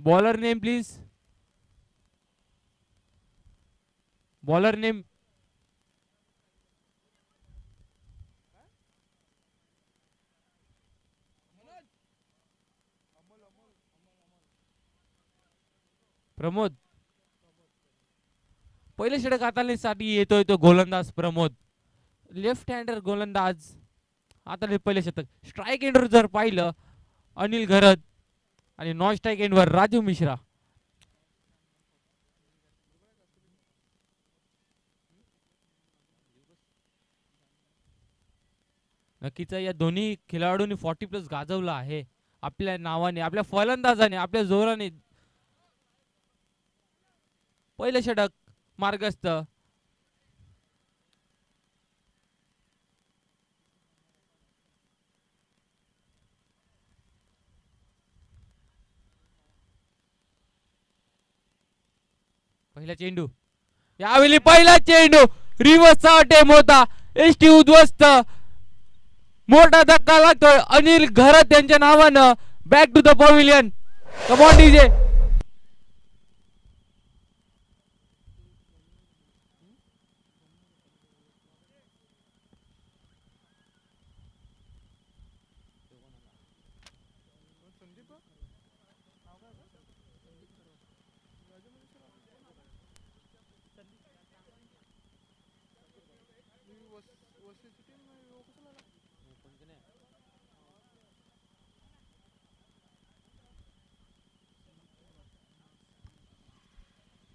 Bowler name please. Bowler name. Pramod. पहिले षटक हाताळण्यासाठी येतोय तो गोलंदाज प्रमोद. लेफ्ट हँडर गोलंदाज. आता पहिले षटक. स्ट्राईक एंडवर जर पाहिलं अनिल घरत आणि नॉन स्ट्राईक एंडवर राजू मिश्रा. नक्कीच या दोन्ही खेळाडूंनी 40+ गाजवलं आहे आपल्या नावाने, आपल्या फलंदाजाने, आपल्या जोराने. पहिले षटक मार्गस्थ. पहिला चेंडू. यावेळी पहिला चेंडू रिव्हर्सचा अटेम्प्ट होता. एसटी उद्ध्वस्त. मोठा धक्का लागतोय अनिल घरत यांच्या नावानं. Back to the pavilion. Come on DJ.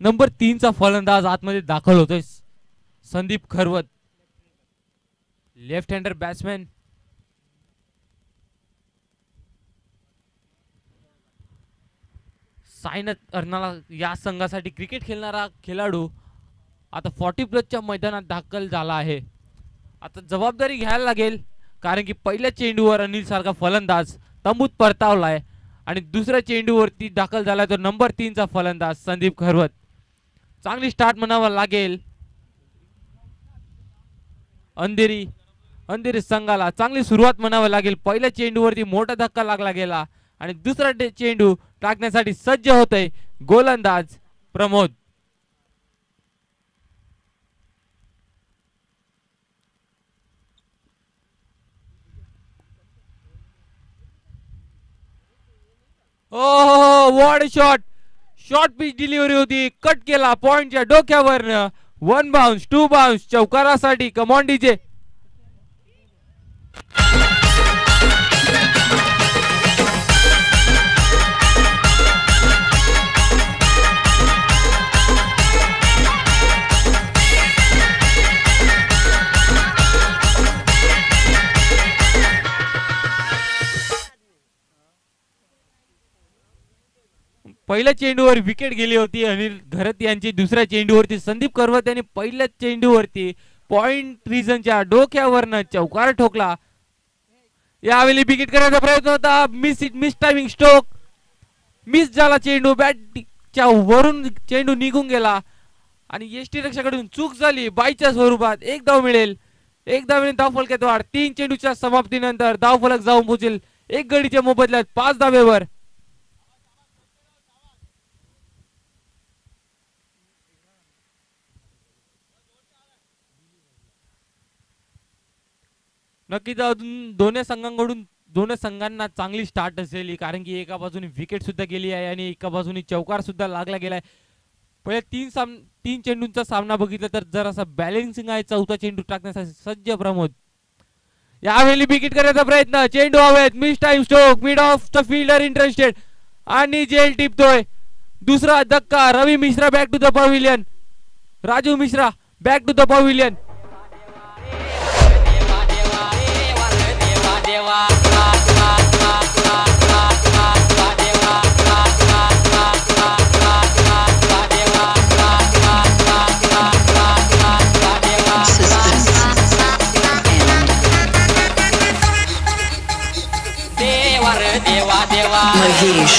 Number 3 चा फलंदाज आतमध्ये दाखल होतोय. Sandeep Kharvat. Left hander batsman. Sainath Arnala या संघासाठी क्रिकेट खेळणारा खेळाडू आता 40+ च्या मैदानात दाखल झाला आहे. आता जबाबदारी घ्यायला लागेल कारण की पहिल्या चेंडूवर अनिल सारखा फलंदाज तंबूत परतावलाय आणि दुसऱ्या चेंडूवरती दाखल झालाय तो नंबर 3 चा फलंदाज संदीप खरवत. चांगली स्टार्ट म्हणावं लागेल अंधेरी संघाला. चांगली सुरुवात म्हणावं लागेल. पहिल्या चेंडूवरती मोठा धक्का लागला गेला आणि दुसरा चेंडू टाकण्यासाठी सज्ज होतय गोलंदाज Pramod. Oh what shot. Short pitch delivery होती. कट केला पॉइंटच्या डोक्यावर. 1 बाउन्स 2 बाउन्स चौकारासाठी. Come on DJ. पहिल्या चेंडूवर विकेट गेली होती अनिल घरत यांची. दुसऱ्या चेंडूवरती संदीप खरवत यांनी पहिल्या चेंडूवरती पॉइंट रिजनच्या डोक्यावरनं चौकार ठोकला. यावेळी विकेट करण्याचा प्रयत्न होता. Miss timing stroke. मिस झाला चेंडू. बॅटच्या वरून चेंडू निघून गेला आणि एसटी रक्षकाकडून चूक झाली. बाईच्या स्वरूपात एक धाव मिळेल. एक धाव धाव फलकात वाढ. 3 चेंडूच्या समाप्तीनंतर धाव फलक जाऊन पोहोचेल 1 गडीच्या मोबदल्यात 5 धावेवर. नक्कीच अजून दोन्ही संघांना चांगली स्टार्ट असेल कारण की एका बाजूने विकेट सुद्धा गेली आहे आणि एका बाजूने चौकार सुद्धा लागला गेलाय. पहिले 3 चेंडूंचा सामना बघितला तर जरासा बॅलेन्सिंग आहे. चौथा चेंडू टाकण्यासाठी सज्ज प्रमोद. यावेळी विकेट करण्याचा प्रयत्न. चेंडू हवेत. Mistime stroke. Mid off the fielder interested आणि जेल टिपतोय. दुसरा धक्का. Ravi Mishra back to the pavilion. Raju Mishra back to the pavilion. Mahesh.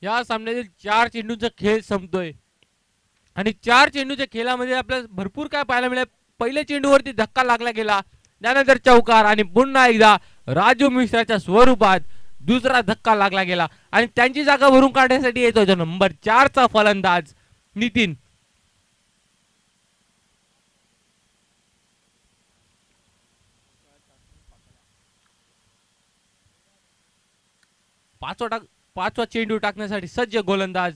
या सामन्यातील 4 चेंडूंचा खेळ संपतोय आणि 4 चेंडूच्या खेळामध्ये आपल्याला भरपूर काय पाहायला मिळालं. पहिल्या चेंडूवरती धक्का लागला गेला, त्यानंतर चौकार आणि पुन्हा एकदा राजू मिश्राच्या स्वरूपात दुसरा धक्का लागला गेला आणि त्यांची जागा भरून काढण्यासाठी येतो नंबर 4 चा फलंदाज नितीन. पाचवा चेंडू टाकण्यासाठी सज्ज गोलंदाज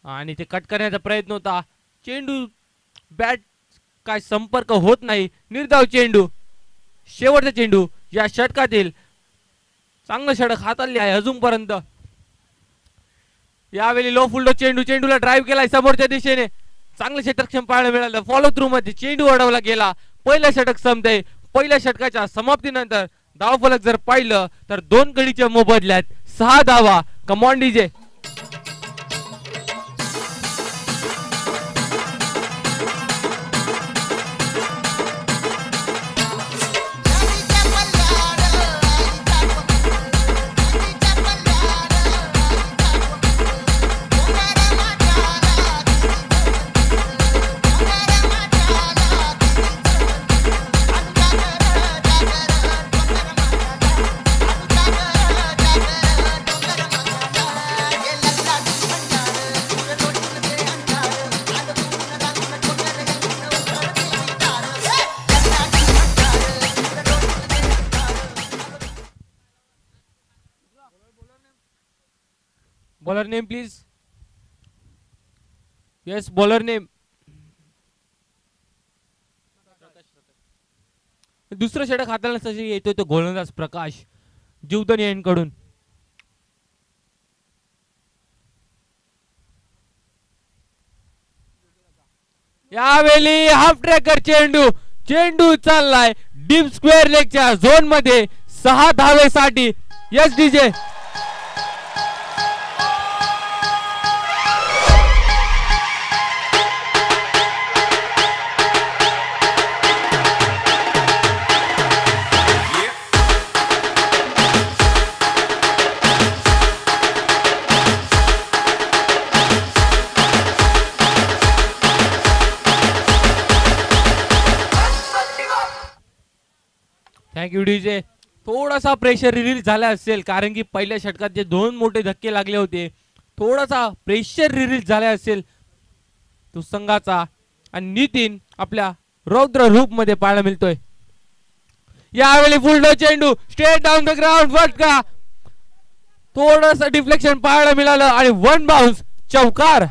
आणि ते कट करण्याचा प्रयत्न होता. चेंडू बॅट काय संपर्क होत नाही. निर्धाव चेंडू, शेवटचा चेंडू या षटकातील. चांगलं षटक हाताळले आहे अजूनपर्यंत. यावेळी लो फुल्डो चेंडूला ड्राईव्ह केलाय समोरच्या दिशेने. चांगलं क्षेत्रक्षम पाहायला मिळालं. फॉलो थ्रू मध्ये चेंडू अडवला गेला. पहिलं षटक संपतंय. पहिल्या षटकाच्या समाप्तीनंतर धावफलक जर पाहिलं तर 2 गडीच्या मोबदल्यात 6 धावा. Come on DJ. Bowler name please. Yes bowler name. दुसरं षटक हाताळण्यासाठी येतोय तो गोलंदाज प्रकाश जीवदन यांकडून. यावेळी हाफ ट्रॅकर चेंडू चाललाय डीप स्क्वेअर लेगच्या झोन मध्ये 6 धावेसाठी. Yes DJ. Thank you DJ. थोडासा प्रेशर रिलीज झाला असेल कारण की पहिल्या षटकात जे 2 मोठे धक्के लागले होते. थोडासा प्रेशर रिलीज झाला असेल तो संघाचा आणि नितीन आपल्या रौद्र रूप मध्ये पाहायला मिळतोय. यावेळी फुलडो चेंडू स्ट्रेट डाऊन द ग्राउंड. फटका. थोडंसं डिफ्लेक्शन पाहायला मिळालं आणि 1 बाउन्स. चौकार.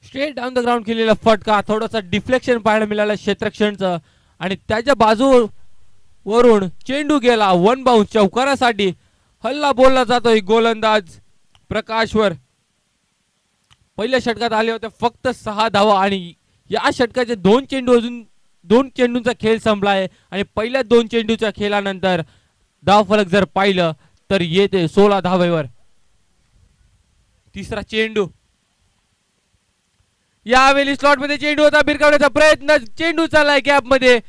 स्ट्रेट डाऊन द ग्राउंड केलेला फटका. थोडासा डिफ्लेक्शन पाहायला मिळाला क्षेत्रक्षणचं आणि त्याच्या बाजूवरून चेंडू गेला 1 बाउन्स. चौकारासाठी हल्ला बोलला जातोय गोलंदाज प्रकाशवर. पहिल्या षटकात आले होते फक्त 6 धावा आणि या षटकाचे 2 चेंडू अजून 2 चेंडूंचा खेळ संपला आहे आणि पहिल्या 2 चेंडूच्या खेळानंतर धावफलक जर पाहिलं तर येते 16 धावेवर. तिसरा चेंडू. यावेळी स्लॉट मध्ये चेंडू होता. भिरकावण्याचा प्रयत्न. चेंडू चाललाय गॅप मध्ये.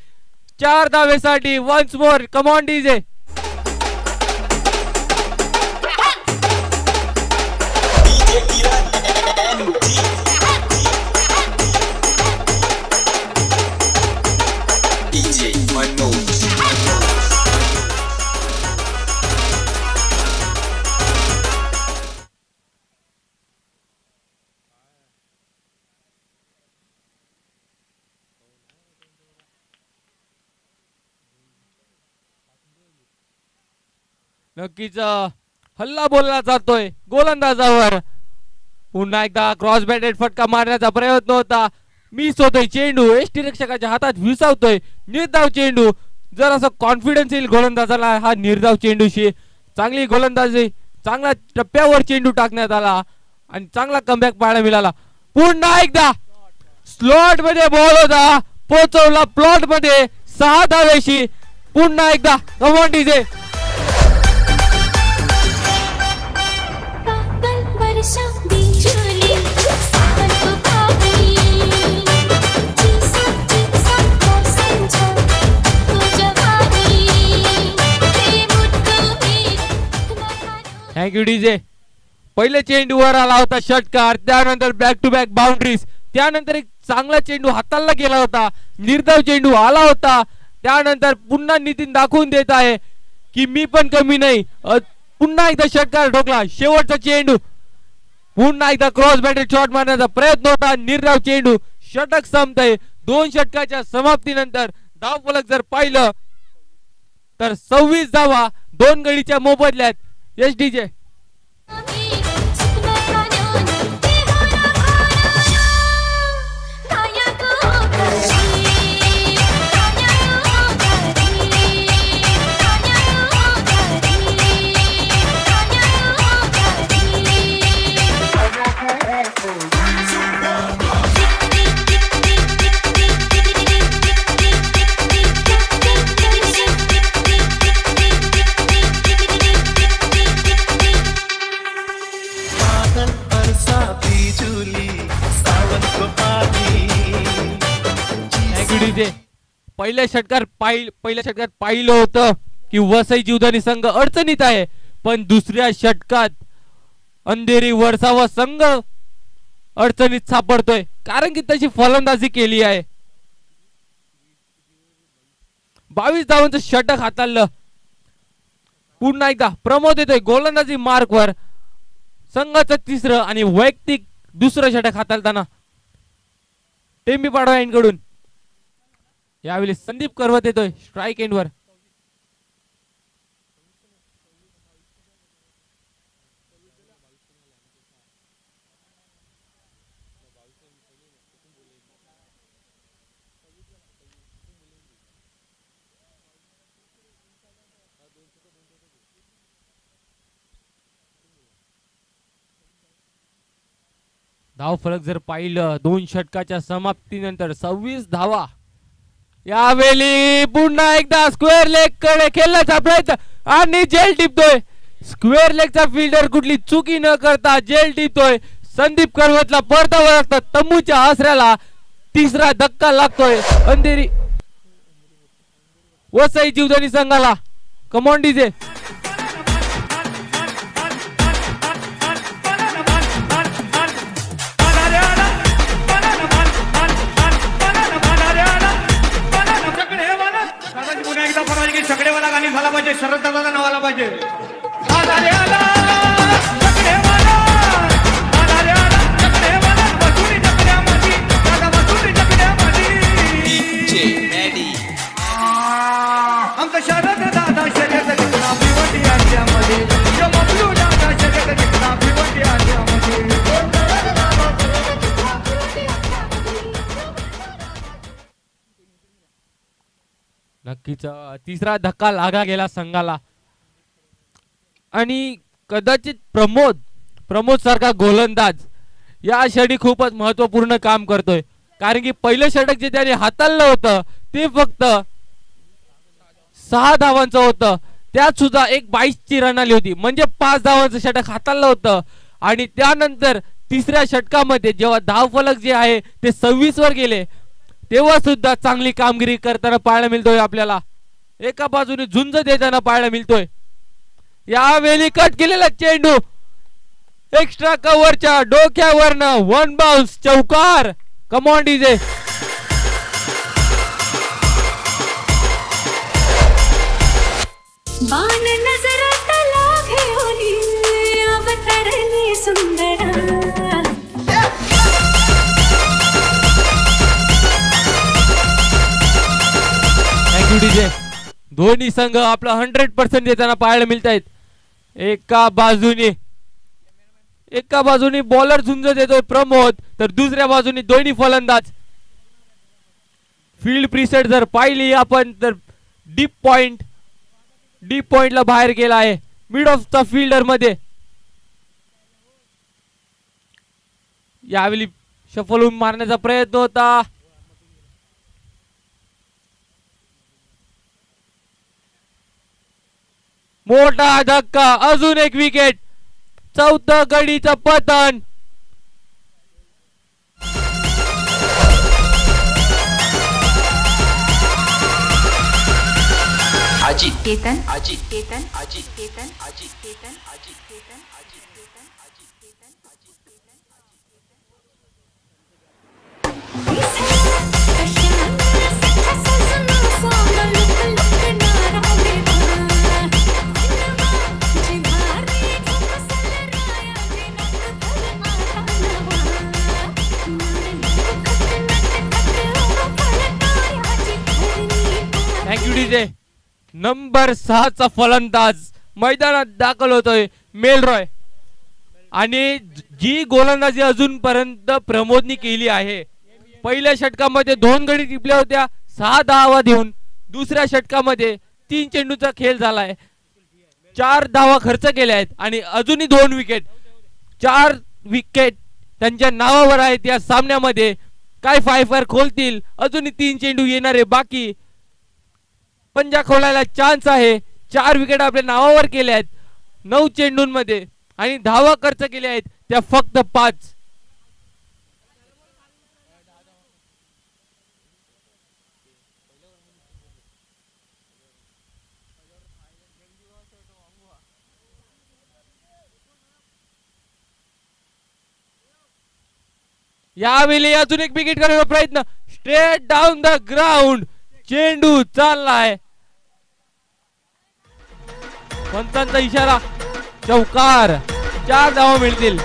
4 धावेसाठी. Once more. Come on DJ. नक्कीच हल्ला बोलला जातोय गोलंदाजावर. पुन्हा एकदा क्रॉस बॅटेड फटका मारण्याचा प्रयत्न होता. मिस होतोय चेंडू. एसटी रक्षकाच्या हातात विसावतोय. निर्धाव चेंडू. जर असं कॉन्फिडन्स येईल गोलंदाजाला हा निर्धाव चेंडूशी. चांगली गोलंदाजी चांगला टप्प्यावर चेंडू टाकण्यात आला आणि चांगला कमबॅक पाहायला मिळाला. पुन्हा एकदा स्लॉट मध्ये बॉल होता, पोहोचवला प्लॉट मध्ये 6 धावेशी. पुन्हा एकदा कम ऑन डीजे. Thank you DJ. पहिले चेंडूवर आला होता षटकार, त्यानंतर बॅक टू बॅक बाउंड्रीज, त्यानंतर एक चांगला चेंडू हाताला गेला होता, निर्धाव चेंडू आला होता, त्यानंतर पुन्हा नितीन दाखवून देत आहे की मी पण कमी नाही. पुन्हा एकदा षटकार ठोकला. शेवटचा चेंडू, पुन्हा एकदा क्रॉस बॅटेड शॉट मारण्याचा प्रयत्न होता, निर्धाव चेंडू, षटक संपतंय. 2 षटकाच्या समाप्तीनंतर धावफलक जर पाहिलं तर 26 धावा 2 गडीच्या मोबदल्यात. Yes DJ. पहिल्या षटकात पाहिलं होतं की वसई जीवदानी संघ अडचणीत आहे, पण दुसऱ्या षटकात अंधेरी वरसावा संघ अडचणीत सापडतोय, कारण की तशी फलंदाजी केली आहे. 22 धावांचं षटक हाताळलं. पुन्हा एकदा प्रमोद येतोय गोलंदाजी मार्कवर. संघाचं 3रं आणि वैयक्तिक 2रं षटक हाताळताना टेंबी पाडवा यांकडून. यावेळी संदीप करवत येतोय स्ट्राइक एंडवर. धाव फलक जर पाहिलं 2 षटकाच्या समाप्तीनंतर 26 धावा. यावेळी पुन्हा एकदा स्क्वेअर लेग कडे खेळण्याचा प्रयत्न आणि जेल टिपतोय. स्क्वेअर लेगचा फिल्डर कुठली चुकी न करता जेल टिपतोय. संदीप करवतला परतावर लागतात. तंबूच्या आसऱ्याला 3रा धक्का लागतोय अंधेरी वसई जीवदानी संघाला. Come on DJ. छकडेवाला गाणी झाला पाहिजे, शरद दादाचा नावाला पाहिजे. आमचा शरद दादा शर्यत जिंकला भिवंडी राज्यामध्ये, मधलू दादा शर्यत जिंकला भिवंडी राज्यामध्ये. नक्कीच 3रा धक्का लागा गेला संघाला. आणि कदाचित प्रमोद सारखा गोलंदाज या क्षणी खूपच महत्वपूर्ण काम करतोय, कारण की पहिलं षटक जे त्याने हाताळलं होतं ते फक्त 6 धावांचं होतं. त्यात सुद्धा एक 22ची रन आली होती, म्हणजे 5 धावांचं षटक हाताळलं होतं. आणि त्यानंतर 3ऱ्या षटकामध्ये जेव्हा धावफलक जे आहे ते 26 वर गेले, तेव्हा सुद्धा चांगली कामगिरी करताना पाहायला मिळतोय आपल्याला. एका बाजूने झुंज देताना पाहायला मिळतोय. यावेळी कट केलेला चेंडू एक्स्ट्रा कव्हरच्या डोक्यावरनं 1 बाउन्स चौकार. कम ऑन डीजे. बाण नजरात लागे होली अवतरली सुंदर. डीजे. दोन्ही संघ आपला 100% देताना पाहायला मिळत आहेत. एका बाजूने बॉलर झुंज देतोय प्रमोद, तर दुसऱ्या बाजूने दोन्ही फलंदाज. फील्ड प्रीसेट जर पाहिली आपण तर डीप पॉइंटला बाहेर गेला आहे. मिड ऑफ द फिल्डर मध्ये यावेळी शफल होऊन मारण्याचा प्रयत्न होता. मोठा धक्का, अजून एक विकेट. चौथं गडीचं पतन. Ajit Ketan Ajit Ketan Ajit Ketan Ajit Ketan Ajit Ketan Ajit Ketan Ajit Ketan Ajit Ketan thank you DJ. Number 6 चा फलंदाज मैदानात दाखल होतोय मेलरॉय. आणि जी गोलंदाजी अजूनपर्यंत प्रमोदनी केली आहे, पहिल्या षटकामध्ये 2 गडी टिपल्या होत्या 6 धावा देऊन. दुसऱ्या षटकामध्ये 3 चेंडूचा खेळ झालाय, 4 धावा खर्च केल्या आहेत आणि अजूनही 2 विकेट. 4 विकेट त्यांच्या नावावर आहेत या सामन्यामध्ये. काय फायफायर खोलतील, अजूनही 3 चेंडू येणारे बाकी. पंजा खोलायला चान्स आहे. 4 विकेट आपल्या नावावर केल्या आहेत 9 चेंडूंमध्ये आणि धावा खर्च केल्या आहेत त्या फक्त 5. यावेळी अजून एक विकेट करण्याचा प्रयत्न. Straight down the ground. चेंडू चाललाय. पंचांचा इशारा, चौकार. 4 धावा मिळतील.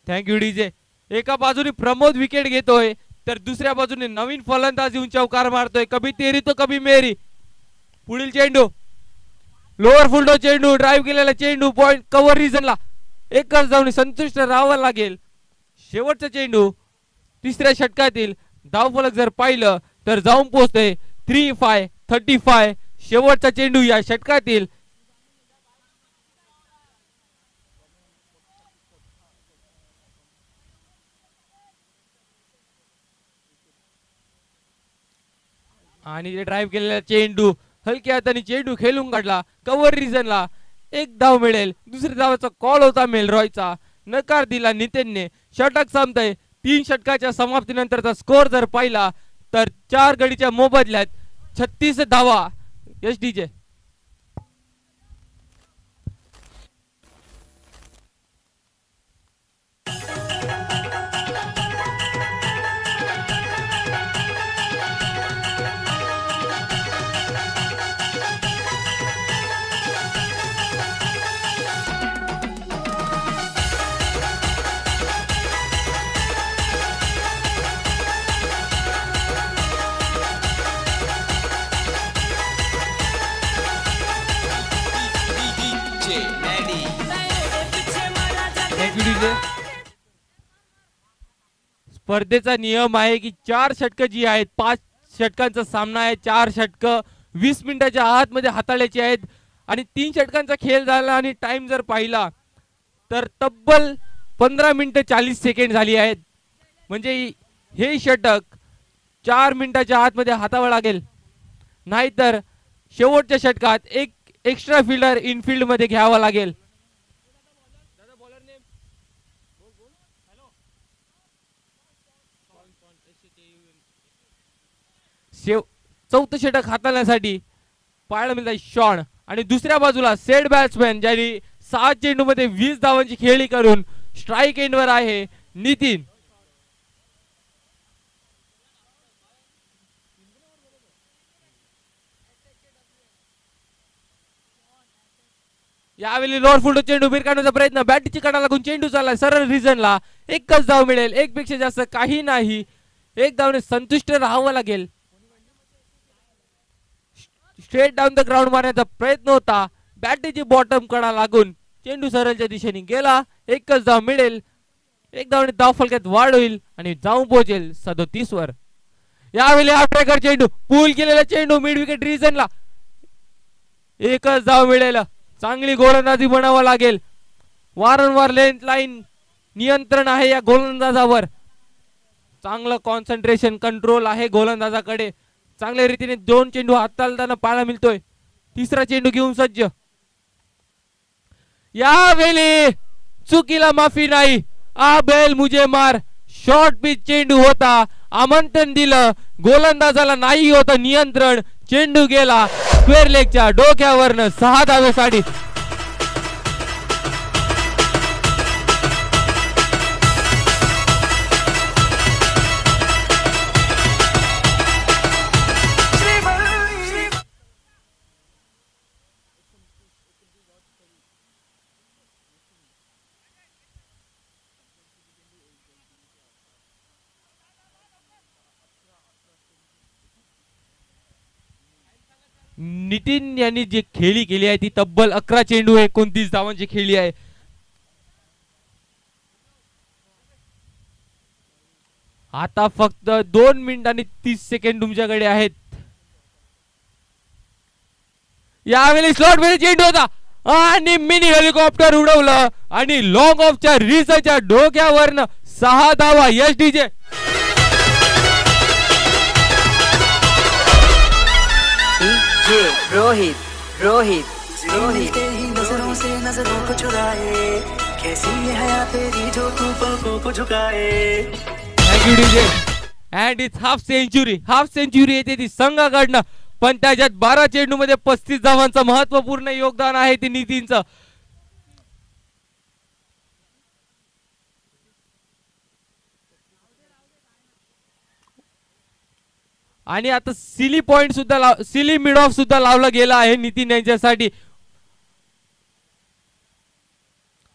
Thank you DJ. एका बाजूने प्रमोद विकेट घेतोय तर दुसऱ्या बाजूने नवीन फलंदाज येऊन चौकार मारतोय. कभी तेरी तो कभी मेरी. पुढील चेंडू लोअर फुलटो चेंडू. ड्राईव्ह केलेला चेंडू पॉइंट कव्हर रिजनला. एकच धावने संतुष्ट राहावं लागेल. शेवटचा चेंडू तिसऱ्या षटकातील धावफलक जर पाहिलं तर जाऊन पोहोचतोय 3-5-35. शेवटचा चेंडू या षटकातील. आणि ते ड्राईव्ह केलेला चेंडू हलक्या हाताने चेंडू खेळून काढला कव्हर रिजनला. 1 धाव मिळेल. दुसऱ्या धावाचा कॉल होता मेलरॉयचा, नकार दिला नितीनने. षटक संपतंय. 3 षटकाच्या समाप्तीनंतरचा स्कोर जर पाहिला तर 4 गडीच्या मोबदल्यात 36 धावा. Yes DJ. स्पर्धेचा नियम आहे की 4 षटक जी आहेत, 5 षटकांचा सामना आहे. 4 षटक 20 मिनिटाच्या आतमध्ये हाताळायची आहेत आणि 3 षटकांचा खेळ झाला आणि टाइम जर पाहिला तर तब्बल 15 मिनिटं 40 सेकंड झाली आहेत. म्हणजे हे षटक 4 मिनिटाच्या आतमध्ये हाताळावं लागेल, नाहीतर शेवटच्या षटकात एक एक्स्ट्रा फिल्डर इनफिल्ड मध्ये घ्यावा लागेल. चौथं षटक हाताळण्यासाठी पाहायला मिळत शॉन आणि दुसऱ्या बाजूला सेट बॅट्समॅन ज्यांनी 7 चेंडू मध्ये 20 धावांची खेळी करून स्ट्राईक एंडवर आहे नितीन. यावेळी लोअर फुलटो चेंडू बीर काढण्याचा प्रयत्न. बॅटची कडा लागून चेंडू चाललाय सरळ रिजनला. एकच धाव मिळेल, एक पेक्षा जास्त काही नाही. 1 धावने संतुष्ट राहावं लागेल. स्ट्रेट डाऊन द ग्राउंड मारण्याचा प्रयत्न होता. बॅटची बॉटम कडा लागून चेंडू सरळच्या दिशेने गेला. एकच धाव मिळेल. 1 धावने धाव फलकात वाढ होईल आणि जाऊन पोहोचेल 37 वर. यावेळी आफ्टर चेंडू पूल केलेला चेंडू मिड विकेट रिजनला एकच धाव मिळेल. चांगली गोलंदाजी बनावं लागेल. वारंवार लेंथ लाईन नियंत्रण आहे या गोलंदाजावर. चांगलं कॉन्सन्ट्रेशन कंट्रोल आहे गोलंदाजाकडे. चांगल्या रीतीने 2 चेंडू हाताळताना पाहायला मिळतोय. तिसरा चेंडू घेऊन सज्ज. यावेळी चुकीला माफी नाही. आ बेल मुझे मार शॉर्ट पिच चेंडू होता. आमंत्रण दिलं गोलंदाजाला नाही होतं नियंत्रण. चेंडू गेला स्क्वेअर लेगच्या डोक्यावरनं 6 धावेसाठी. नितीन यांनी जी खेळी केली आहे ती तब्बल 11 चेंडू 29 धावांची खेळी आहे. आता फक्त 2 मिनिट आणि 30 सेकंड तुमच्याकडे आहेत. यावेळी स्लॉट मध्ये चेंडू होता आणि मिनी हेलिकॉप्टर उडवलं आणि लॉंग ऑफच्या रिसच्या डोक्यावरनं 6 धावा एसडीचे. रोहित रोहित रोहित ही नजरों से नजरों को चुराए कैसी ये हया तेरी जो तू पलकों को झुकाए. Thank you DJ. And it's half century येते ती संघाकडनं. पण त्याच्यात 12 चेंडू मध्ये 35 धावांचं महत्वपूर्ण योगदान आहे ते नितीनचं. आणि आता सिली पॉइंट सुद्धा सिली मिड ऑफ सुद्धा लावला गेला आहे नितीन यांच्यासाठी.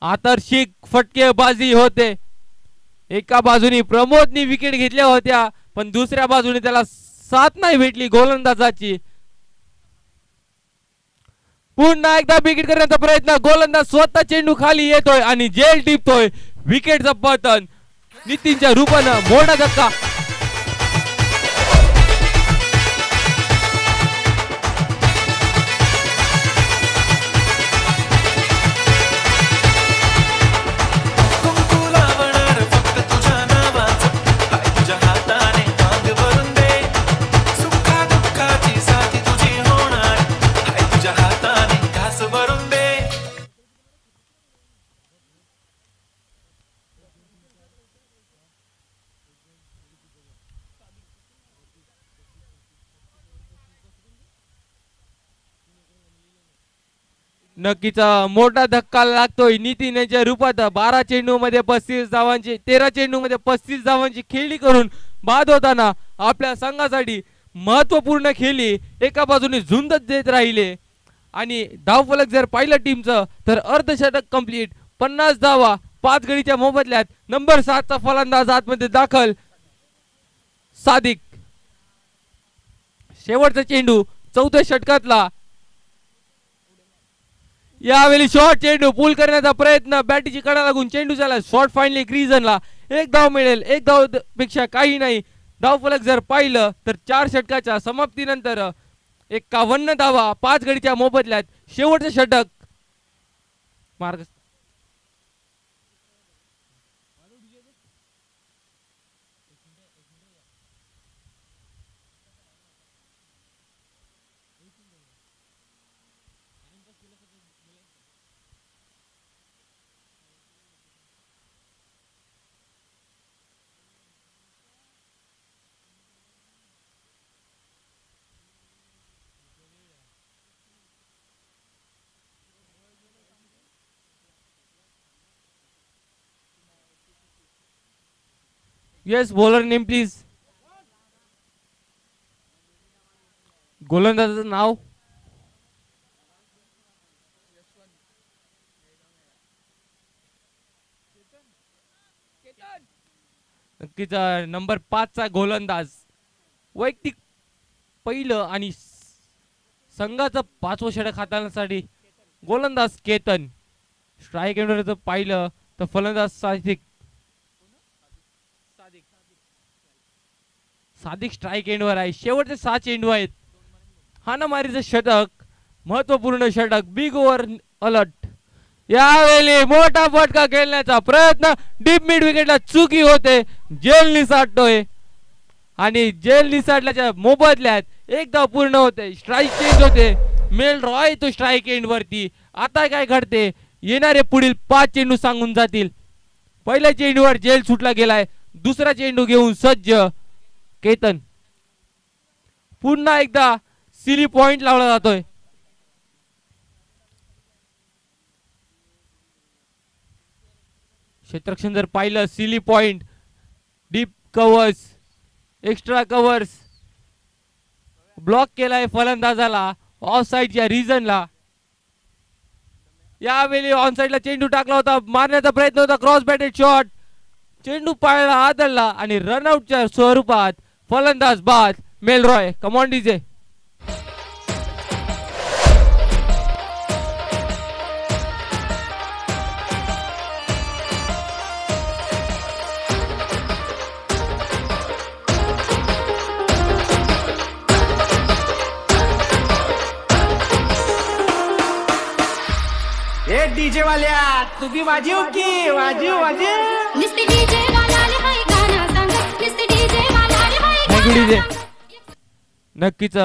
आतर्शी फटकेबाजी होते. एका बाजूने प्रमोदनी विकेट घेतल्या होत्या पण दुसऱ्या बाजूने त्याला साथ नाही भेटली गोलंदाजाची. पुन्हा एकदा विकेट करण्याचा प्रयत्न. गोलंदाज स्वतः चेंडू खाली येतोय आणि जेल टिपतोय. विकेटचं पतन नितीनच्या रूपानं. मोठा धक्का. नक्कीच मोठा धक्का लागतोय नितीन यांच्या रूपात. 12 चेंडू मध्ये 35 धावांची 13 चेंडू मध्ये 35 धावांची खेळी करून बाद होताना आपल्या संघासाठी महत्वपूर्ण खेळी एका बाजूने झुंजत देत राहिले. आणि धावफलक जर पाहिलं टीमचं तर अर्धशतक कंप्लीट 50 धावा 5 गडीच्या मोबदल्यात. नंबर 7 चा फलंदाज आतमध्ये दाखल सादिक. शेवटचा चेंडू 4थ्या षटकातला. यावेळी शॉर्ट चेंडू पूल करण्याचा प्रयत्न. बॅटीची कडा लागून चेंडू झाला शॉर्ट फाईनली ग्रीजनला. 1 धाव मिळेल. 1 धाव पेक्षा काही नाही. धावफलक जर पाहिलं तर 4 षटकाच्या समाप्तीनंतर 51 धावा 5 गडीच्या मोबदल्यात. शेवटचं षटक मार्ग. Yes bowler name please. गोलंदाजाचं नाव. नक्कीच नंबर 5 चा गोलंदाज. वैयक्तिक पहिलं आणि संघाचं 5वं षटक हाताळण्यासाठी गोलंदाज केतन. स्ट्राईक एंडवर पाहिलं तर फलंदाज सादिक. सादिक स्ट्राईक एंडवर आहे. शेवटचे 6 चेंडू आहेत. हाणामारीचं षटक, महत्वपूर्ण षटक, बिग ओव्हर अलर्ट. यावेळी मोठा फटका खेळण्याचा प्रयत्न, डीप मिड विकेटला चुकी होते. जेल निसाटतोय आणि जेल निसाटल्याच्या मोबदल्यात एक धाव पूर्ण होते. स्ट्राईक चेंज होते. मेल रॉय तो स्ट्राईक एंड वरती. आता काय घडते, येणारे पुढील 5 चेंडू सांगून जातील. पहिल्या चेंडूवर जेल सुटला गेलाय. दुसरा चेंडू घेऊन सज्ज केतन. पुन्हा एकदा सिली पॉइंट लावला जातोय. क्षेत्ररक्षण जर पाहिलं, silly point, deep covers, extra covers, block केलाय फलंदाजाला ऑफ साइडच्या रिजनला. यावेळी ऑन साइडला चेंडू टाकला होता, मारण्याचा प्रयत्न होता, क्रॉस बॅटेड शॉट, चेंडू पायाला आदळला आणि रनआउटच्या स्वरूपात फलंदाज बाद. मेलरॉय, कमॉन डीजे. ए डीजे वाल्या, तू बी वाजीव की वाजीव वाजीव. नुसते डीजे वाला आले बाई गाणं सांग, नुसते डीजे वाला आले बाई थँक्यू गाणं डीजे. सांग. नक्कीच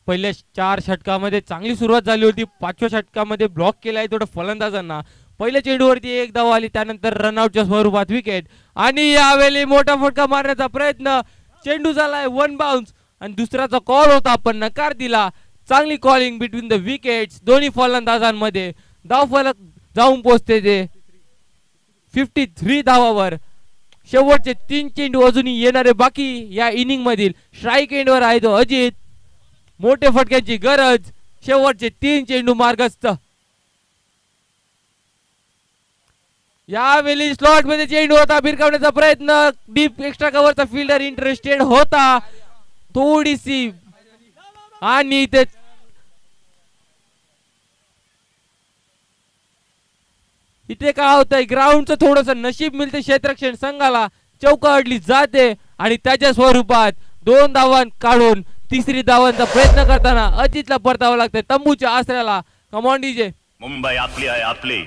पहिल्या 4 षटकामध्ये चांगली सुरुवात झाली होती. 5व्या षटकामध्ये ब्लॉक केलाय थोडं फलंदाजांना. पहिल्या चेंडूवरती एक धाव आली, त्यानंतर रनआउटच्या स्वरूपात विकेट. आणि यावेळी मोठा फटका मारण्याचा प्रयत्न, चेंडू झालाय 1 बाउन्स आणि दुसऱ्याचा कॉल होता पण नकार दिला. चांगली कॉलिंग बिटवीन द विकेट्स दोन्ही फलंदाजांमध्ये. धाव फलक जाऊन पोहोचते ते 53 धावावर. शेवटचे 3 चेंडू अजूनही येणारे बाकी या इनिंग मधील. स्ट्राईक एंडवर आहे तो अजित. मोठे फटक्याची गरज. शेवटचे 3 चेंडू मार्गस्थ. यावेळी स्लॉट मध्ये चेंडू होता, भिरकावण्याचा प्रयत्न, डीप एक्स्ट्रा कव्हरचा फिल्डर इंटरेस्टेड होता थोडीशी. आणि ते इथे काय होतंय, ग्राउंडचं थोडस नशीब मिळते क्षेत्ररक्षण संघाला. चौका अडली जाते आणि त्याच्या स्वरूपात 2 धावां काढून तिसरी धावांचा प्रयत्न करताना अजितला परतावं लागतंय तंबूच्या आसऱ्याला. Come on DJ. मुंबई आपली आहे आपली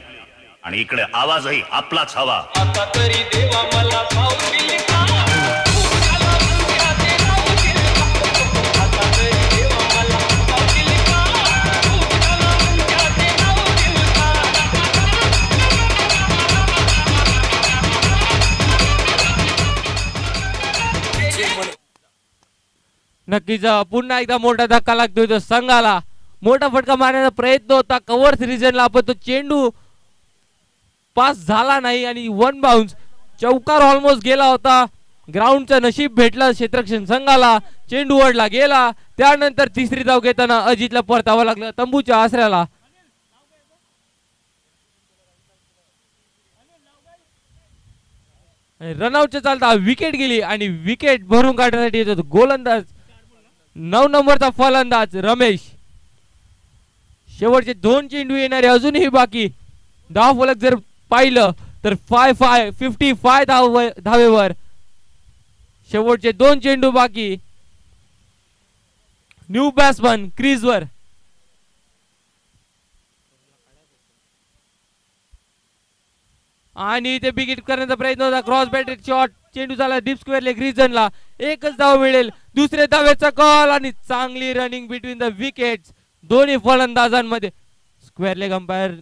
आणि इकडे आवाजही आपलाच हवा. नक्कीच पुन्हा एकदा मोठा धक्का लागतोय तो संघाला. मोठा फटका मारण्याचा प्रयत्न होता कव्हर्स रिजनला, पण तो चेंडू पास झाला नाही आणि 1 बाउन्स. चौकार ऑलमोस्ट गेला होता. ग्राउंडचं नशीब भेटलं क्षेत्ररक्षण संघाला. चेंडू वडला गेला, त्यानंतर तिसरी धाव घेताना अजितला परतावं लागलं तंबूच्या आसऱ्याला. रनआउटच्या चालता विकेट गेली आणि विकेट भरून काढण्यासाठी येतो गोलंदाज 9 नंबरचा फलंदाज रमेश. शेवटचे 2 चेंडू येणारे अजूनही बाकी. धाव फलक जर पाहिलं तर 55 धावेवर. शेवटचे 2 चेंडू बाकी. न्यू बॅट्समन क्रीजवर. आणि ते बिगिट करण्याचा प्रयत्न होता, क्रॉस बॅटेड शॉट, चेंडू झाला डीप स्क्वेअर लेग रिजनला. एकच धाव मिळेल. दुसऱ्या धावेचा कॉल आणि चांगली रनिंग बिटवीन द विकेट्स दोन्ही फलंदाजांमध्ये. Square leg umpire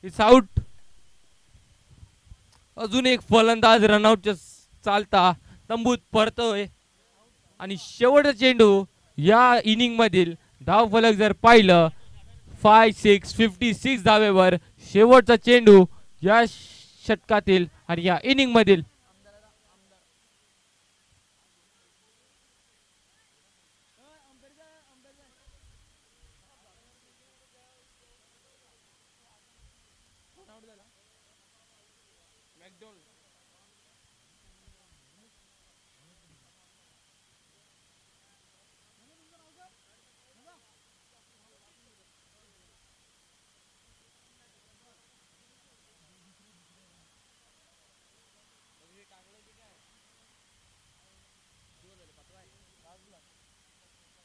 it's out. अजून एक फलंदाज रनआउटच्या चालता तंबूत परतोय. आणि शेवटचा चेंडू या इनिंग मधील धाव फलक जर पाहिलं 56 धावेवर शेवटचा चेंडू या षटकातील आणि या इनिंग मधील.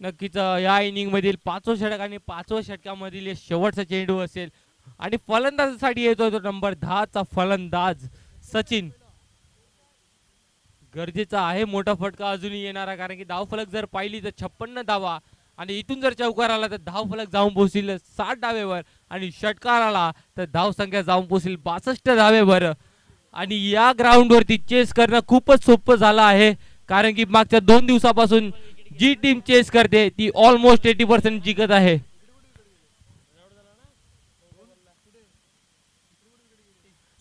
नक्कीच या इनिंग मधील 5वं षटक आणि 5व्या षटकामधील हे शेवटचा चेंडू असेल आणि फलंदाजासाठी येतो तो नंबर 10 चा फलंदाज सचिन. गरजेचा आहे मोठा फटका अजूनही येणारा, कारण की धाव फलक जर पाहिली तर 56 धावा आणि इथून जर चौकार आला तर धाव फलक जाऊन पोहोचील 60 धावेवर आणि षटकार आला तर धाव संख्या जाऊन पोहोचील 62 धावेवर. आणि या ग्राउंड वरती चेस करणं खूपच सोपं झालं आहे, कारण की मागच्या 2 दिवसापासून जी टीम चेस करते ती ऑलमोस्ट 80% जिंकत आहे.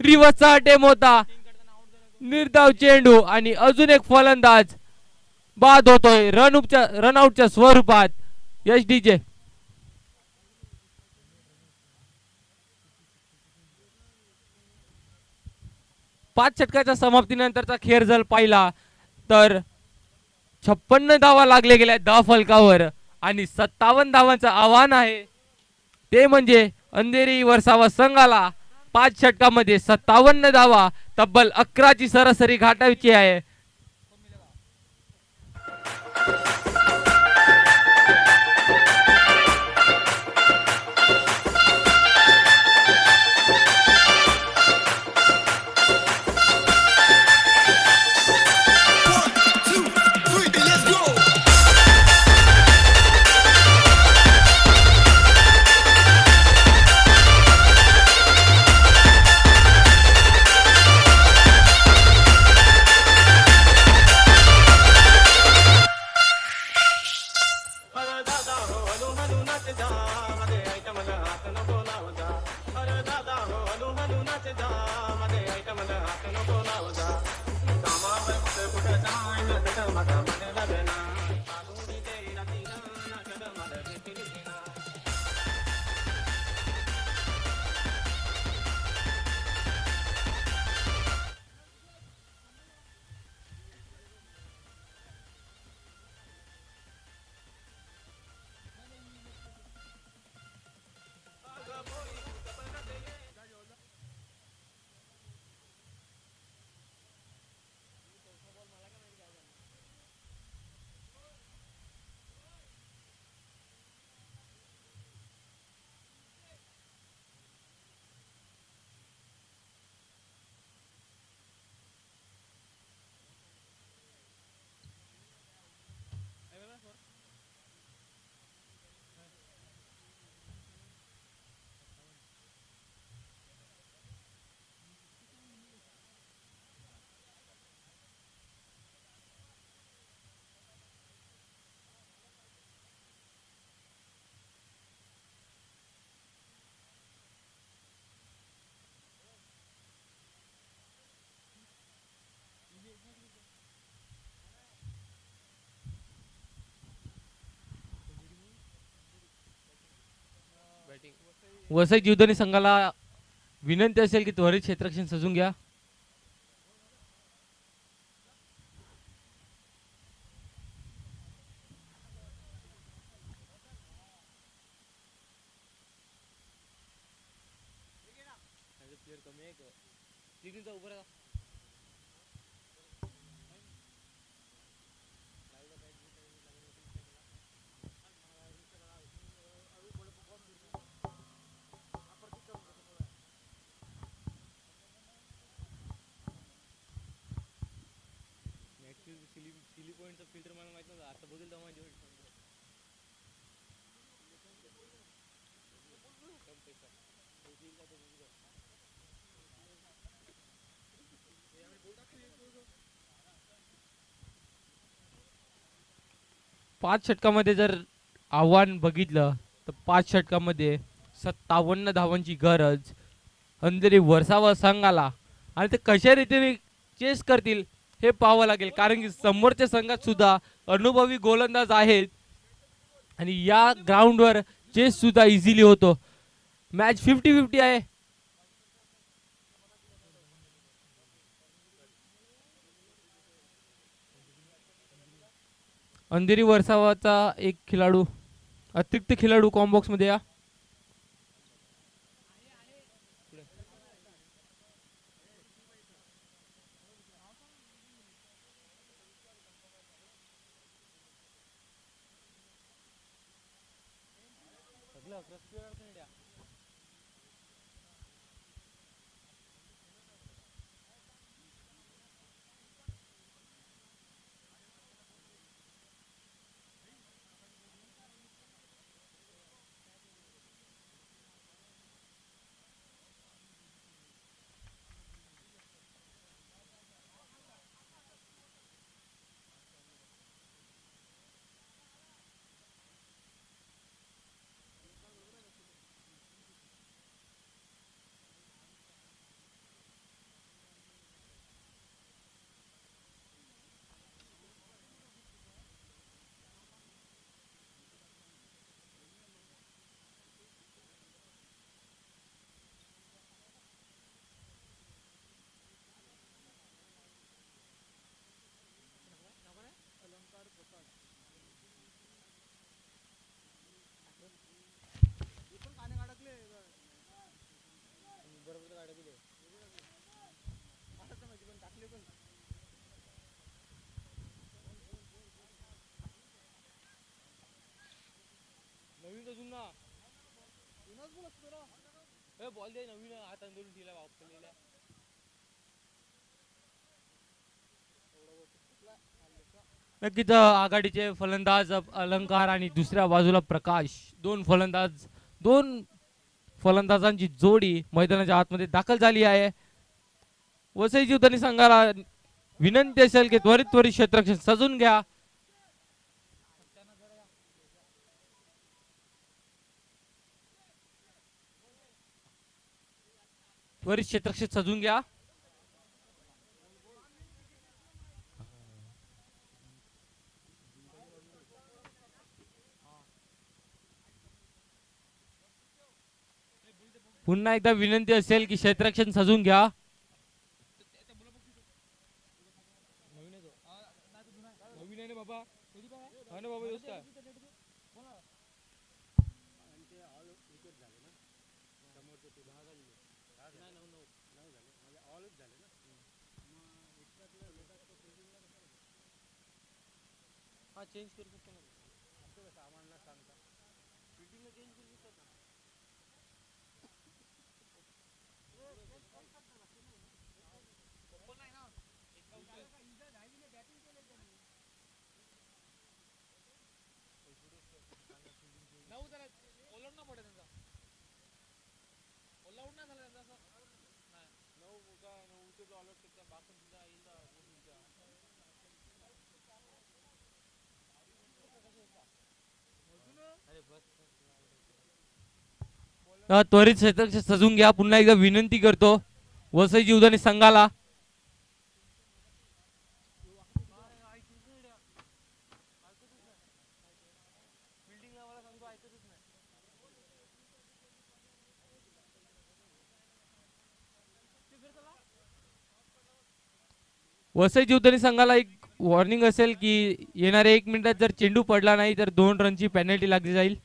रिव्हर्सचा अटेम्प्ट होता, निर्धाव चेंडू आणि अजून एक फलंदाज बाद होतोय रनआउटच्या स्वरूपात. एसडीचे 5 षटकाच्या समाप्तीनंतरचा खेळ जर पाहिला तर 56 धावा लागले गेल्या धाव फलकावर आणि 57 धावांचं आव्हान आहे. ते म्हणजे अंधेरी वरसावा संघाला 5 षटकामध्ये 57 धावा, तब्बल 11ची सरासरी गाठायची आहे. वसई जीवदानी संघाला विनंती असेल की त्वरित क्षेत्ररक्षण सजून घ्या. 5 षटकामध्ये जर आव्हान बघितलं तर 5 षटकामध्ये 57 धावांची गरज अंधेरी वर्सावा संघाला आणि ते कशा रीतीने चेस करतील हे पाहावं लागेल कारण की समोरच्या संघात सुद्धा अनुभवी गोलंदाज आहेत आणि या ग्राउंडवर चेस सुद्धा इझिली होतो. मॅच 50-50 आहे. अंधेरी वर्सावाचा एक खेळाडू अतिरिक्त खेळाडू कॉम्बॉक्स मध्ये या. नक्कीच आघाडीचे फलंदाज अलंकार आणि दुसऱ्या बाजूला प्रकाश दोन फलंदाजांची जोडी मैदानाच्या आतमध्ये दाखल झाली आहे. वसई जीवदानी संघाला विनंती असेल की त्वरित क्षेत्ररक्षण सजून घ्या. त्वरित क्षेत्ररक्षण सजून घ्या. पुन्हा एकदा विनंती असेल की क्षेत्ररक्षण सजून घ्या. त्वरित क्षेत्ररक्षण सजून घ्या. पुन्हा एकदा विनंती करतो वसई जीवदानी संघाला. वसई जीवदानी संघाला एक वॉर्निंग असेल की येणाऱ्या 1 मिनिटात जर चेंडू पडला नाही तर 2 रनची पेनल्टी लागली जाईल.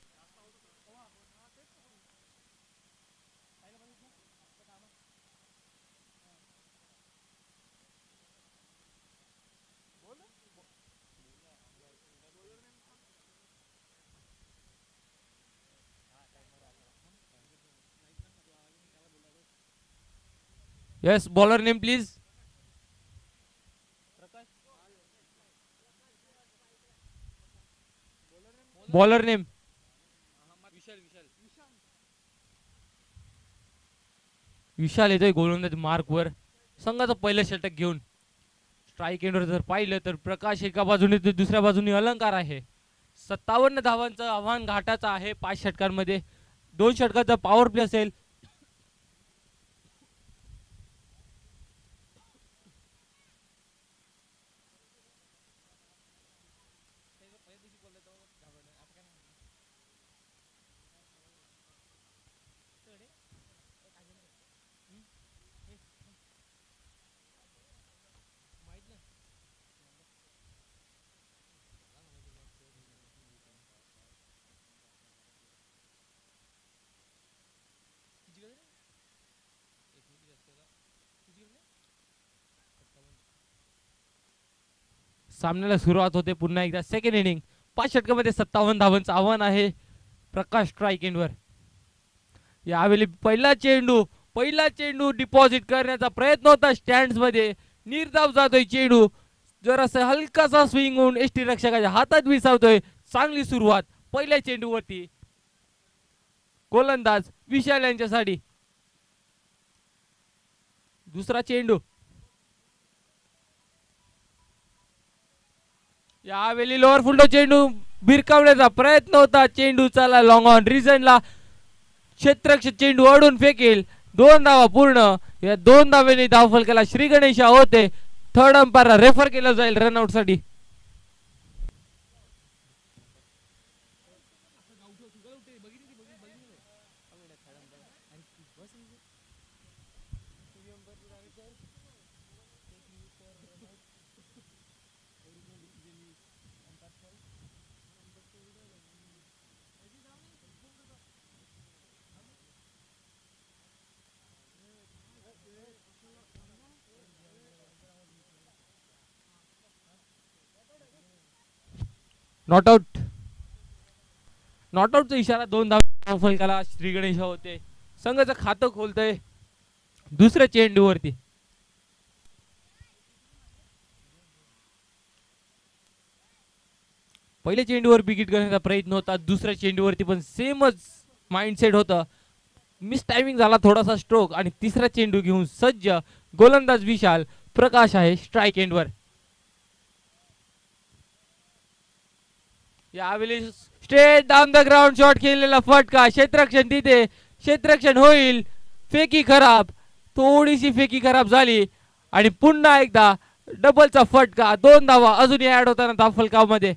Yes, bowler name please. Bowler name. विशाल येतोय गोलंदाज मार्कवर. संघाचं पहिलं षटक घेऊन स्ट्राईक एंडवर जर पाहिलं तर प्रकाश एका बाजूने तर दुसऱ्या बाजूने अलंकार आहे. 57 धावांचं आव्हान घाटाचं आहे 5 षटकांमध्ये. 2 षटकाचा पॉवर प्ले असेल. सामन्याला सुरुवात होते पुन्हा एकदा. सेकंड इनिंग 5 षटकामध्ये 57 धावांचं आव्हान आहे प्रकाश स्ट्राईक एंडवर. यावेळी पहिला चेंडू डिपॉझिट करण्याचा प्रयत्न होता स्टँड्स मध्ये. निर्धाव जातोय चेंडू. जरासा हलकासा स्विंग होऊन एसटी रक्षकाच्या हातात विसावतोय. चांगली सुरुवात पहिल्या चेंडूवरती. गोलंदाज विशाल यांच्यासाठी. दुसरा चेंडू. यावेळी लोअर फुलटो चेंडू भिरकावण्याचा प्रयत्न होता. चेंडू चला लॉंग ऑन रिझनला. क्षेत्ररक्षक चेंडू अडून फेकेल. 2 धावा पूर्ण. या 2 धावेने धावफलकाला श्री गणेश होते. थर्ड अंपायरला रेफर केलं जाईल रनआउट साठी. नॉट आउटचा इशारा. 2 धाव फलकाला श्री गणेश होते. संघाचं खातं खोलतय दुसऱ्या चेंडूवरती. पहिल्या चेंडूवर विकेट करण्याचा प्रयत्न होता. दुसऱ्या चेंडूवरती पण सेमच माइंडसेट होतं. मिस टायमिंग झाला थोडासा स्ट्रोक. आणि तिसरा चेंडू घेऊन सज्ज गोलंदाज विशाल. प्रकाश आहे स्ट्राईक एंडवर. यावेळी straight down the ground shot केलेला फटका. क्षेत्ररक्षण तिथे. क्षेत्ररक्षण होईल. फेकी खराब. थोडीशी फेकी खराब झाली. आणि पुन्हा एकदा डबलचा फटका. 2 धावा अजूनही ऍड होताना धावफलकामध्ये.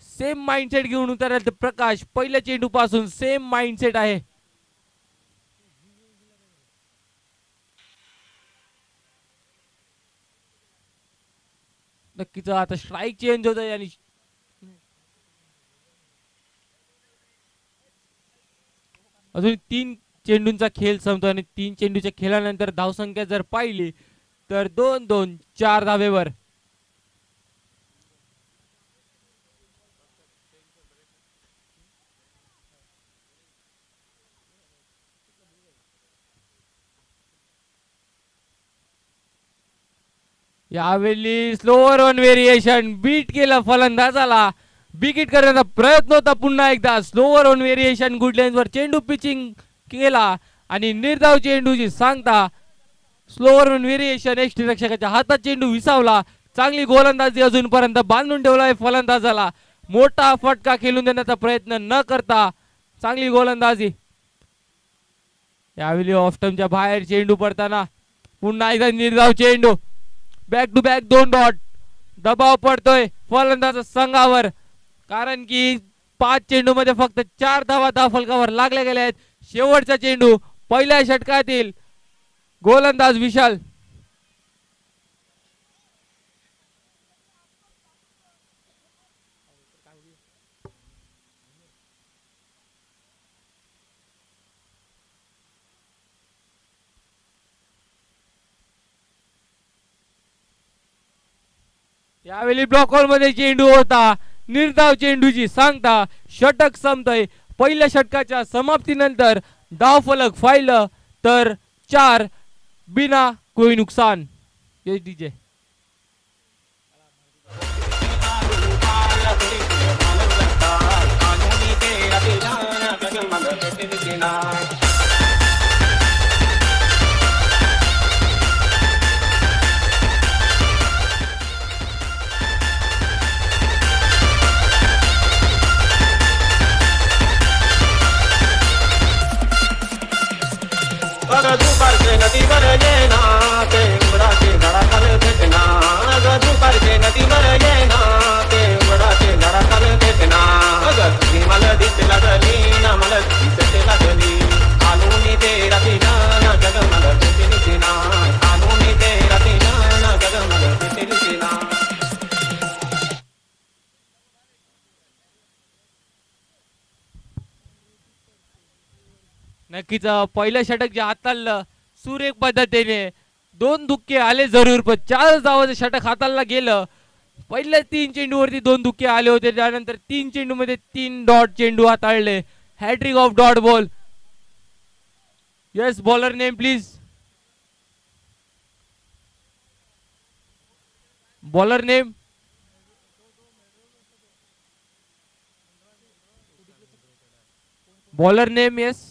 सेम माइंडसेट घेऊन उतरला प्रकाश. पहिल्या चेंडू पासून सेम माइंडसेट आहे. नक्कीच आता स्ट्राईक चेंज होत आहे. आणि अजून 3 चेंडूंचा खेळ संपतो. आणि 3 चेंडूच्या खेळानंतर धावसंख्या जर पाहिली तर 2-2 4 धावेवर. यावेळी स्लोअर वन व्हेरिएशन बीट केलं फलंदाजाला. विकेट करण्याचा प्रयत्न होता पुन्हा एकदा. स्लोअर वन व्हेरिएशन गुड लेन्सवर चेंडू पिचिंग केला. आणि निर्धाव चेंडूची सांगता. स्लोअर वन व्हेरिएशन एसटी रक्षकाच्या हातात चेंडू विसावला. चांगली गोलंदाजी अजूनपर्यंत बांधून ठेवला आहे फलंदाजाला. मोठा फटका खेळून देण्याचा प्रयत्न न करता चांगली गोलंदाजी. यावेळी ऑफस्टमच्या बाहेर चेंडू पडताना पुन्हा एकदा निर्धाव चेंडू. Back to back 2 dot. दबाव पडतोय फलंदाज संघावर. कारण की 5 चेंडू मध्ये फक्त 4 धावा धावफलकावर लागल्या गेल्या आहेत. शेवटचा चेंडू पहिल्या षटकातील गोलंदाज विशाल. यावेळी ब्लॉक होल मध्ये चेंडू होता. निर्धाव चेंडूची सांगता. षटक संपतय. पहिल्या षटकाच्या समाप्तीनंतर धावफलक फायलं तर 4 बिना कोई नुकसान. डीजे नक्कीच पहिलं षटक जे हाताळलं सुरेख पद्धतीने 2 धुक्के आले जरूर पण 4 धावाचं षटक हाताळला गेलं. पहिल्या 3 चेंडूवरती 2 धुक्के आले होते त्यानंतर 3 चेंडूमध्ये 3 डॉट चेंडू हाताळले. Hat-trick of dot ball. Yes bowler name please. Bowler name. Bowler name yes.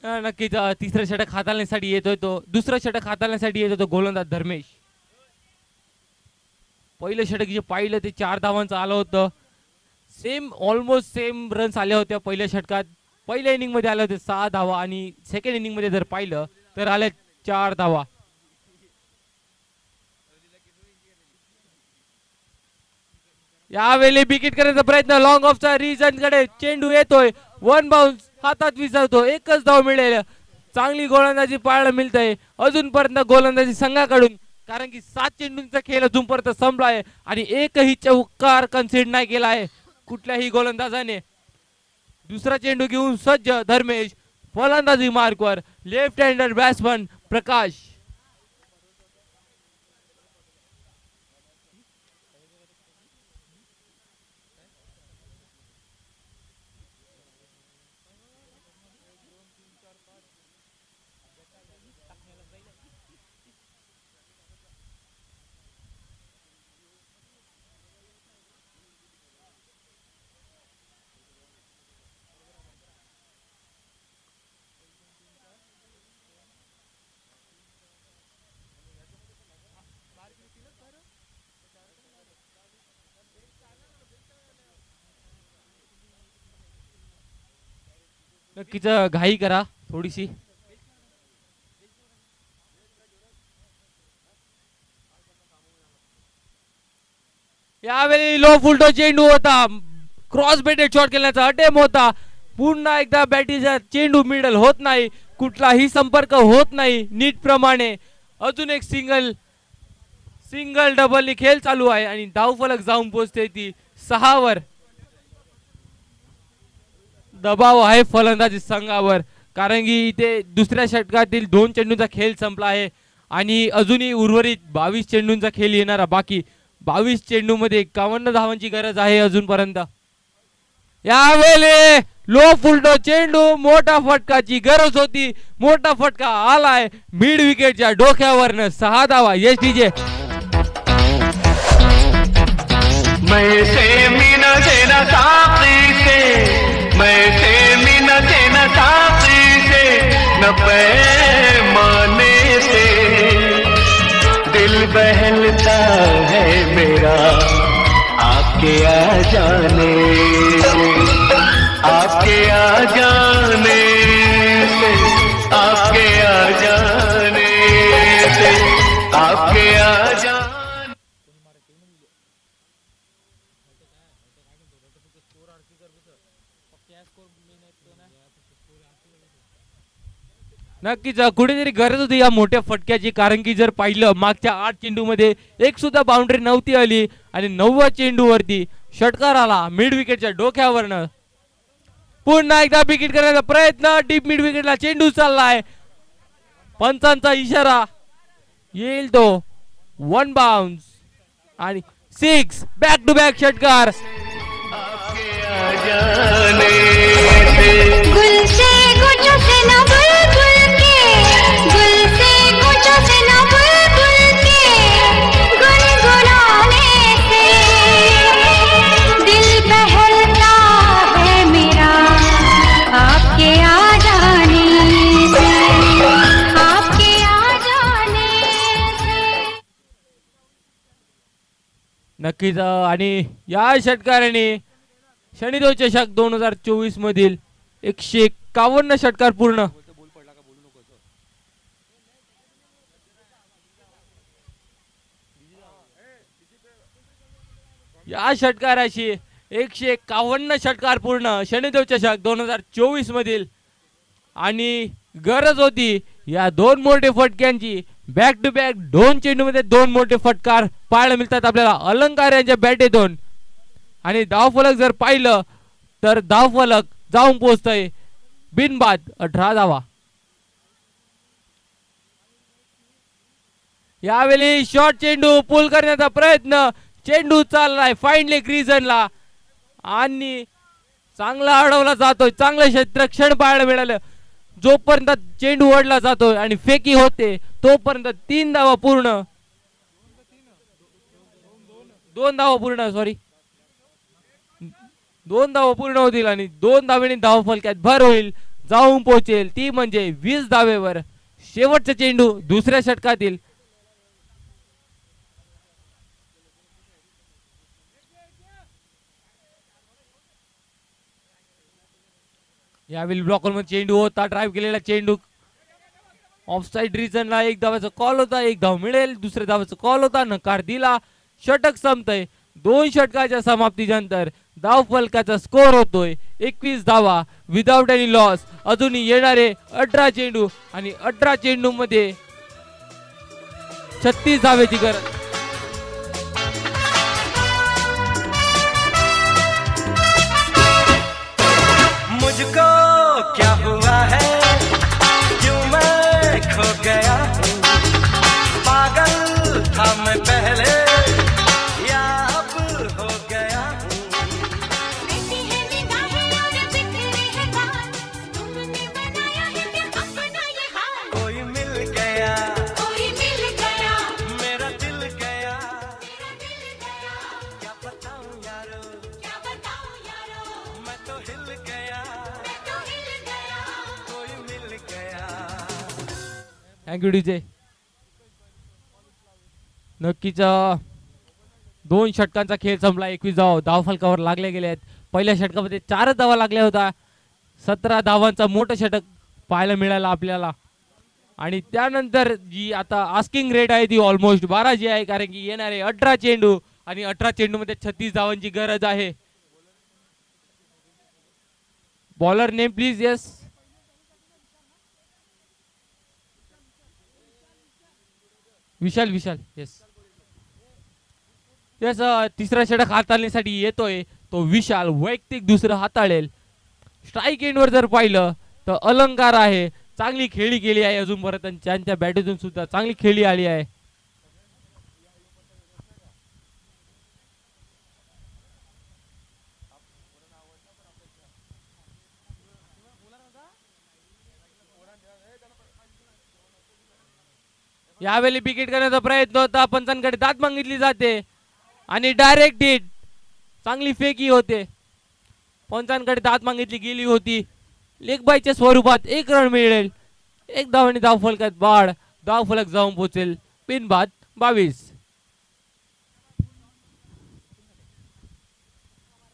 नक्कीच तिसरं षटक हाताळण्यासाठी येतोय तो. दुसरं षटक हाताळण्यासाठी येतो तो गोलंदाज धर्मेश. पहिलं षटक जे पाहिलं ते 4 धावांचं आलं होतं. सेम ऑलमोस्ट सेम रन्स आल्या होत्या पहिल्या षटकात. पहिल्या इनिंग मध्ये आले होते 6 धावा आणि सेकंड इनिंग मध्ये जर पाहिलं तर आल्या 4 धावा. यावेळी विकेट करण्याचा प्रयत्न लॉंग ऑफचा रिजन कडे चेंडू येतोय. 1 बाउन्स हातात विसरतो. एकच धाव मिळेल. चांगली गोलंदाजी पाहायला मिळते अजूनपर्यंत गोलंदाजी संघाकडून कारण की 7 चेंडूंचा खेळ अजूनपर्यंत संपला आहे आणि एकही चौकार कन्सिडर नाही केला आहे कुठल्याही गोलंदाजाने. दुसरा चेंडू घेऊन सज्ज धर्मेश. फलंदाजी मार्कवर लेफ्ट हँडर बॅट्समन प्रकाश. नक्कीच घाई करा थोडीशी. यावेळी लो फुलटो चेंडू होता. क्रॉस बेटेड शॉट खेळण्याचा अटेम्प्ट होता. पुन्हा एकदा बॅटीचा चेंडू मिडल होत नाही. कुठलाही संपर्क होत नाही नीट प्रमाणे. अजून एक सिंगल डबल खेळ चालू आहे आणि धावफलक जाऊन पोहोचते ती 6 वर. दबाव आहे फलंदाजी संघावर कारण की इथे दुसऱ्या षटकातील 2 चेंडूंचा खेळ संपला आहे आणि अजूनही उर्वरित 22 चेंडूंचा खेळ येणारा बाकी. 22 चेंडू मध्ये 51 धावांची गरज आहे अजूनपर्यंत. यावेळी लो फुलटो चेंडू मोठा फटकाची गरज होती. मोठा फटका आलाय मिड विकेटच्या डोक्यावरनं. 6 धावा. Yes DJ. मैसे मीन सेना साथी से मैसे मीन सेना साथी से न पैमाने से दिल बहलता है मेरा आपके आ जाने से आपके आ जाने से आपके आ जाने से आपके आ जाने. नक्कीच कुठेतरी गरज होती या मोठ्या फटक्याची कारण की जर पाहिलं मागच्या 8 चेंडू मध्ये एक सुद्धा बाउंड्री नव्हती आली आणि 9व्या चेंडूवरती षटकार आला मिड विकेटच्या डोक्यावरनं. पुन्हा एकदा विकेट करण्याचा प्रयत्न. डीप मिड विकेटला चेंडू चाललाय. पंचांचा इशारा येईल तो. 1 बाउन्स आणि 6 बॅक टू बॅक षटकार. गुल से कुछ से न बुलबुल के गुल से कुछ से न बुलबुल के गुनगुनाने से दिल बहलता है मेरा आपके आ जाने से आपके आ जाने से. नक्कीच आणि या षटकाराने शनिदेव चषक 2024 मधील 151 षटकार पूर्ण. या षटकाराशी 151 षटकार पूर्ण शनिदेव चषक 2024 मधील आणि गरज होती या दोन मोठे फटक्यांची. बॅक टू बॅक दोन चेंडूमध्ये दोन मोठे फटकार पाहायला मिळतात आपल्याला अलंकार यांच्या बॅटेतून. आणि धावफलक जर पाहिलं तर धावफलक जाऊन पोहोचतय बिनबाद 18 धावा. यावेळी शॉर्ट चेंडू पुल करण्याचा प्रयत्न. चेंडू चाललाय फाईनली क्रीजनला आणि चांगला अडवला जातोय. चांगलं क्षेत्रक्षण पाहायला मिळालं. जोपर्यंत चेंडू ओढला जातोय आणि फेकी होते तोपर्यंत 3 धावा पूर्ण. 2 धावा पूर्ण सॉरी 2 धावा पूर्ण होतील आणि 2 धावेने धाव फलक्यात भर होईल. जाऊन पोहोचेल ती म्हणजे 20 धावेवर. शेवटचा चेंडू दुसऱ्या षटकातील. यावेळी ब्लॉकर मध्ये चेंडू होता. ड्राईव्ह केलेला चेंडू ऑफसाइड रिजनला 1 धावाचा कॉल होता. 1 धाव मिळेल. दुसऱ्या धावाचा कॉल होता. नकार दिला. षटक संपतय. 2 षटकाच्या समाप्तीनंतर धाव फलकाचा स्कोर होतोय 21 धावा विदाउट एनी लॉस. अजूनही येणारे 18 चेंडू आणि 18 चेंडू मध्ये 36 धावेची गरज. मुझको क्या हुआ है क्यों मैं खो गया हूँ पागल था मैं पहले या अब हो गया हूँ ऐसी है निगाहें और बिखरे हैं बाल तुमने बनाया है क्या अपना ये हाल कोई मिल गया मेरा दिल गया क्या बताऊँ यारो मैं तो हिल गया कोई मिल गया. Thank you DJ. नक्कीच 2 षटकांचा खेळ संपला. 21 धाव फलकावर लागले गेले आहेत. पहिल्या षटकामध्ये 4 धावा लागल्या होत्या. 17 धावांचा मोठं षटक पाहायला मिळालं आपल्याला. आणि त्यानंतर जी आता आस्किंग रेट आहे ती ऑलमोस्ट 12 जी आहे कारण की येणारे 18 चेंडू आणि 18 चेंडू मध्ये 36 धावांची गरज आहे. Bowler name please. Yes Vishal yes yes. तिसरा षटक हाताळण्यासाठी येतोय तो विशाल. वैयक्तिक दुसरं हाताळेल. स्ट्राईक एंडवर जर पाहिलं तर अलंकार आहे. चांगली खेळी केली आहे अजूनपर्यंत. त्यांच्या बॅटेतून सुद्धा चांगली खेळी आली आहे. यावेळी विकेट करण्याचा प्रयत्न होता. पंचांकडे दाद मागितली जाते आणि डायरेक्ट हिट. चांगली फेकी होते. पंचांकडे दाद मागितली गेली होती. लेग बायच्या स्वरूपात 1 रन मिळेल. 1 धावाने धाव फलकात बाळ. धाव फलक जाऊन पोहोचेल बिनबाद 22.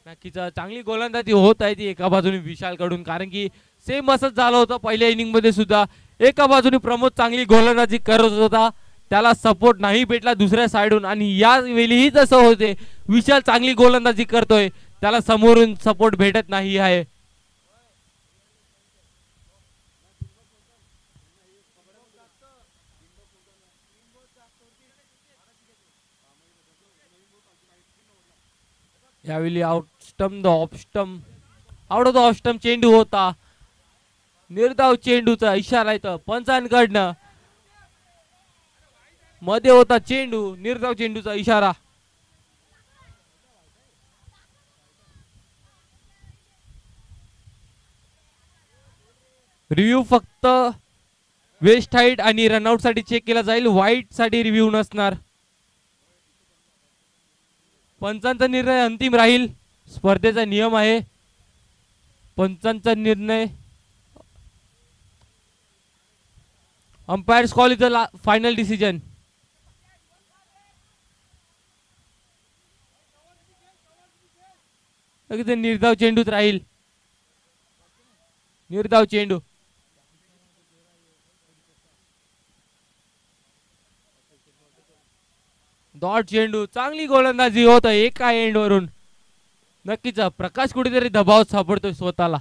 नक्कीच चांगली गोलंदाजी होत आहे ती एका बाजूने विशाल कडून कारण की सेम असंच झालं होतं पहिल्या इनिंग मध्ये सुद्धा. एका बाजूने प्रमोद चांगली गोलंदाजी करत होता. त्याला सपोर्ट नाही भेटला दुसऱ्या साइडून आणि या वेळीही तसं होते. विशाल चांगली गोलंदाजी करतोय त्याला समोरून सपोर्ट भेटत नाही आहे. यावेळी आउट ऑफ स्टंप चेंडू होता. निर्धाव चेंडूचा इशारा इथं पंचांकडनं. मध्ये होता चेंडू. निर्धाव चेंडूचा इशारा. रिव्ह्यू फक्त वेस्ट हाईट आणि रनआउट साठी चेक केला जाईल. वाईट साठी रिव्ह्यू नसणार. पंचांचा निर्णय अंतिम राहील. स्पर्धेचा नियम आहे. पंचांचा निर्णय umpire's call is the final decision. निर्धाव चेंडूच राहील. निर्धाव चेंडू. डॉट चेंडू. चांगली गोलंदाजी होत आहे एका एंड वरून. नक्कीच प्रकाश कुठेतरी दबाव सापडतोय स्वतःला.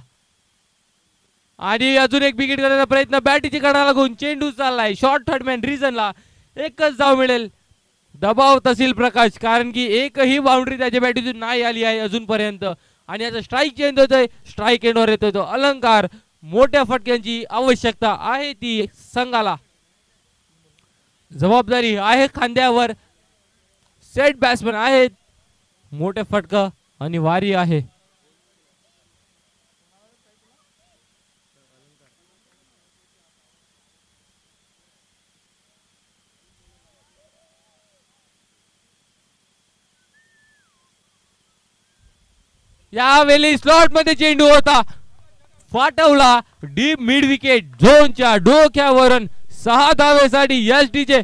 आणि अजून एक विकेट करण्याचा प्रयत्न बॅटीची कडा लागून चेंडू चाललाय शॉर्ट थर्डमॅन रिझनला. एकच धाव मिळेल. दबाव तहसील प्रकाश कारण की एकही बाउंड्री त्याच्या बॅटीतून नाही आली आहे अजूनपर्यंत. आणि आता स्ट्राईक चेंज होतोय. स्ट्राईक एंडवर येतोय तो अलंकार. मोठ्या फटक्यांची आवश्यकता आहे ती संघाला. जबाबदारी आहे खांद्यावर. सेट बॅट्समन आहेत. मोठे फटका आणि वारी आहे. यावेळी स्लॉट मध्ये चेंडू होता. फाटवला डीप मिड विकेट झोनच्या डोक्यावरून 6 धावेसाठी एसडीचे.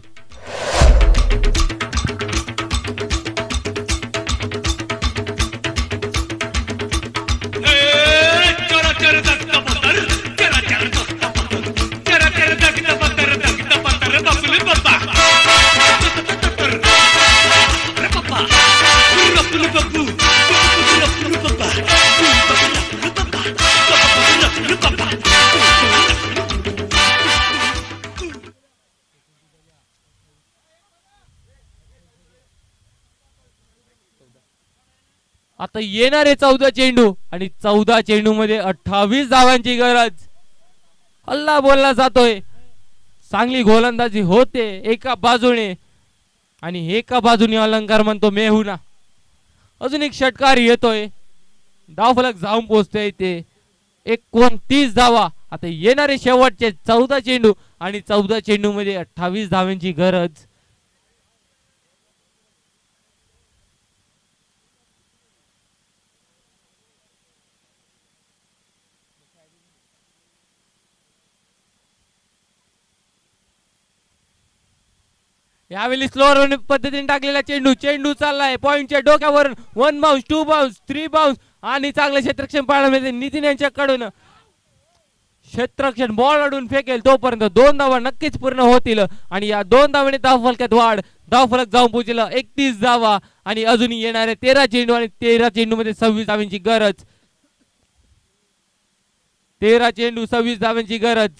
आता येणारे 14 चेंडू आणि 14 चेंडू मध्ये 28 धावांची गरज. हल्ला बोलला जातोय. चांगली गोलंदाजी होते एका बाजूने आणि एका बाजूने अलंकार म्हणतो मेहुना. अजून एक षटकार येतोय. धावफलक जाऊन पोहोचतोय ते 29 धावा. आता येणारे शेवटचे 14 चेंडू आणि 14 चेंडू मध्ये 28 धावांची गरज. यावेळी स्लोअर पद्धतीने टाकलेला चेंडू. चेंडू चाललाय पॉइंटच्या डोक्यावर. 1 बाउन्स 2 बाउन्स 3 बाउन्स आणि चांगले क्षेत्ररक्षण पाहायला मिळते नितीन यांच्याकडून. क्षेत्ररक्षण बॉल अडून फेकेल तोपर्यंत 2 धावा नक्कीच पूर्ण होतील आणि या 2 धावाने धावफलकात वाढ. धावफलक जाऊन पोहोचेल 31 धावा आणि अजून येणारे 13 चेंडू आणि 13 चेंडू मध्ये 26 धावांची गरज. 13 चेंडू 26 धावांची गरज.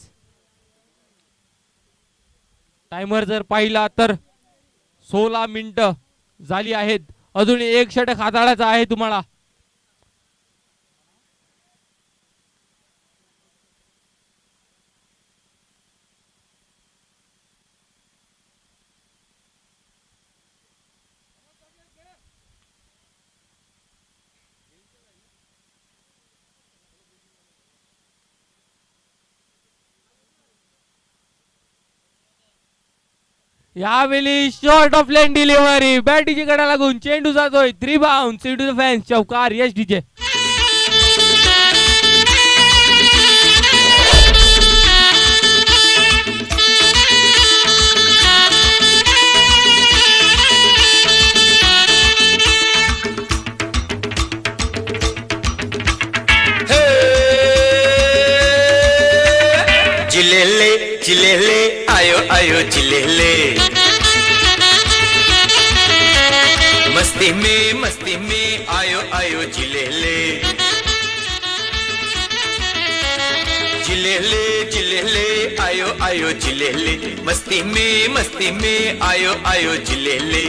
टाइमर जर पाहिला तर 16 मिनिटं झाली आहेत. अजून एक षटक हाताळायचा आहे तुम्हाला. यावेळी शॉर्ट ऑफ लेन डिलिव्हरी. बॅटीची कडा लागून चेंडू जातोय 3 बाउन्स टू द फॅन्स. चौकार एसडीचे. जिलेले जिलेले आयो आयो जिलेले. मस्ती में आयो आयो जिलेले. जिलेले जिलेले आयो आयो जिलेले. मस्ती में आयो आयो जिलेले.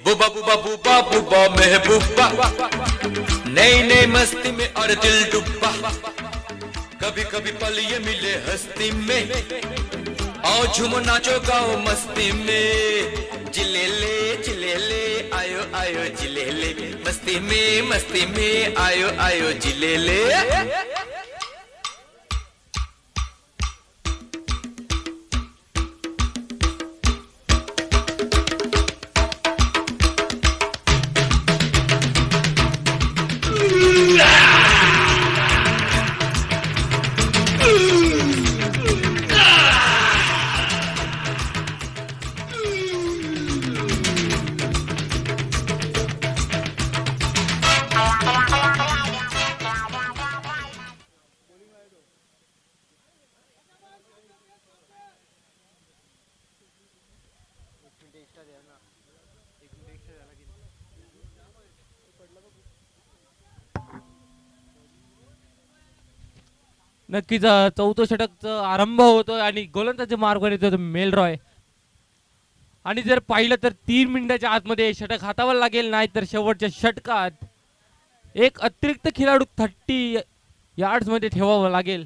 बुबा बुबा बुबा बुबा महबूबा. नई नई मस्ती में और दिल डूबा. कभी कभी पल ये मिले हस्ती में. आओ झूमो नाचो गाओ मस्ती में. जिलेले जिलेले आयो आयो जिलेले. मस्ती में आयो आयो जिलेले. नक्कीच चौथं षटकचा आरंभ होतोय आणि गोलंदाजी मार्गावर येतो मेलरॉय. आणि जर पाहिलं तर 3 मिनिटाच्या आतमध्ये षटक हातावर लागेल, नाही तर शेवटच्या षटकात एक अतिरिक्त खेळाडू 30 यार्ड्स मध्ये ठेवावं लागेल.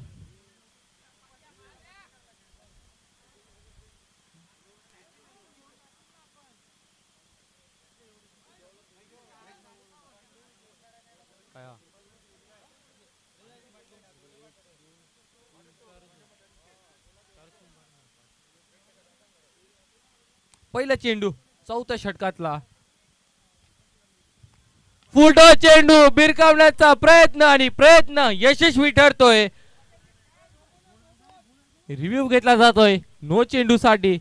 पहिला चेंडू चौथ्या षटकातला फुलटॉस चेंडू भिरकावण्याचा प्रयत्न आणि प्रयत्न यशस्वी ठरतोय. रिव्ह्यू घेतला जातोय नो चेंडू साठी.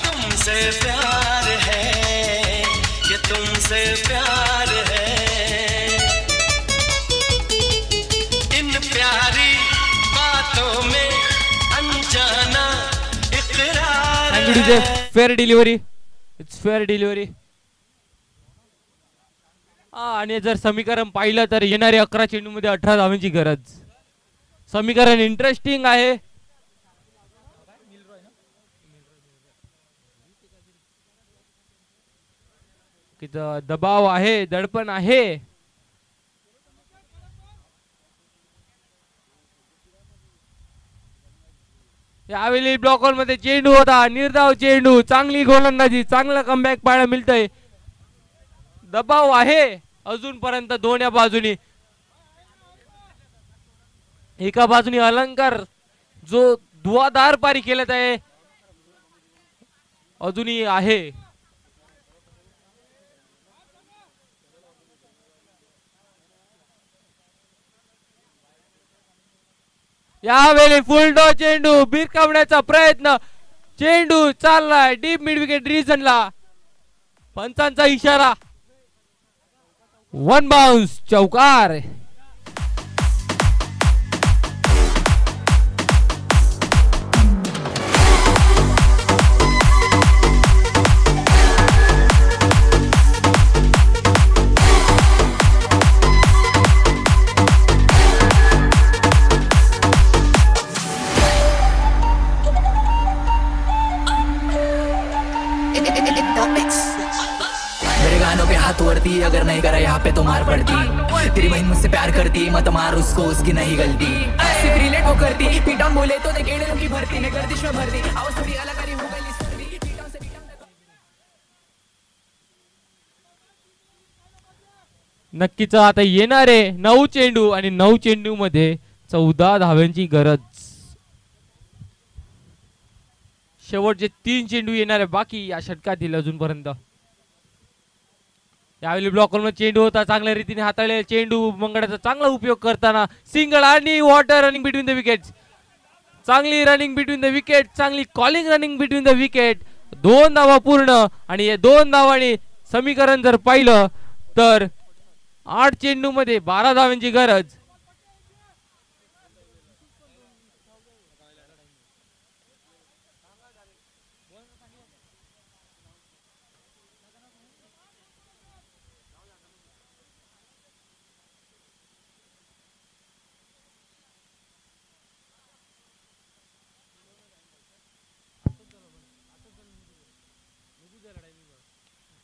तुमसे प्यार है ये तुमसे प्यार है इन प्यारी बातों में अनजाना इकरार है. Fair delivery, it's fair delivery. आणि जर समीकरण पाहिलं तर येणाऱ्या 11 चेंडू मध्ये 18 धावांची गरज. समीकरण इंटरेस्टिंग आहे. दबाव आहे, दडपण आहे. यावेळी ब्लॉकर मध्ये चेंडू होता, निर्धाव चेंडू, चांगली गोलंदाजी, चांगला कमबॅक पाहायला मिळतंय. दबाव आहे अजूनपर्यंत दोन्ही बाजूनी. एका बाजूनी अलंकार जो धुवाधार पारी केलेत आहे अजूनही आहे. यावेळी फुलटॉस चेंडू भिरकावण्याचा प्रयत्न. चेंडू चाललाय डीप मिड विकेट रिजनला. पंचांचा इशारा. 1 बाउन्स, चौकार. वरती अगर नहीं करा यहाँ पे तो मार पड़ती. तेरी बहन मुझसे प्यार करती मत मार उसको, उसकी नहीं गलती. सिर्फ रिलेट वो करती, पीट ऑन बोले तो देखेड़े लोग की भर्ती ने गर्दिश में भरती. आवाज थोड़ी अलग करी हो गई सर्दी. पीट ऑन से पीट ऑन. नक्कीच आता येणारे 9 चेंडू आणि 9 चेंडू मध्ये 14 धाव्यांची गरज. शेवटचे 3 चेंडू येणारे बाकी या षटकातील अजूनपर्यंत. यावेळी ब्लॉकर मध्ये चेंडू होता, चांगल्या रीतीने हाताळलेला चेंडू, मंगळाचा चांगला उपयोग करताना सिंगल आणि water running between the wickets. चांगली रनिंग बिटवीन द विकेट, चांगली calling running between the wicket. 2 धावा पूर्ण आणि या 2 धावांनी समीकरण जर पाहिलं तर 8 चेंडू मध्ये 12 धावांची गरज.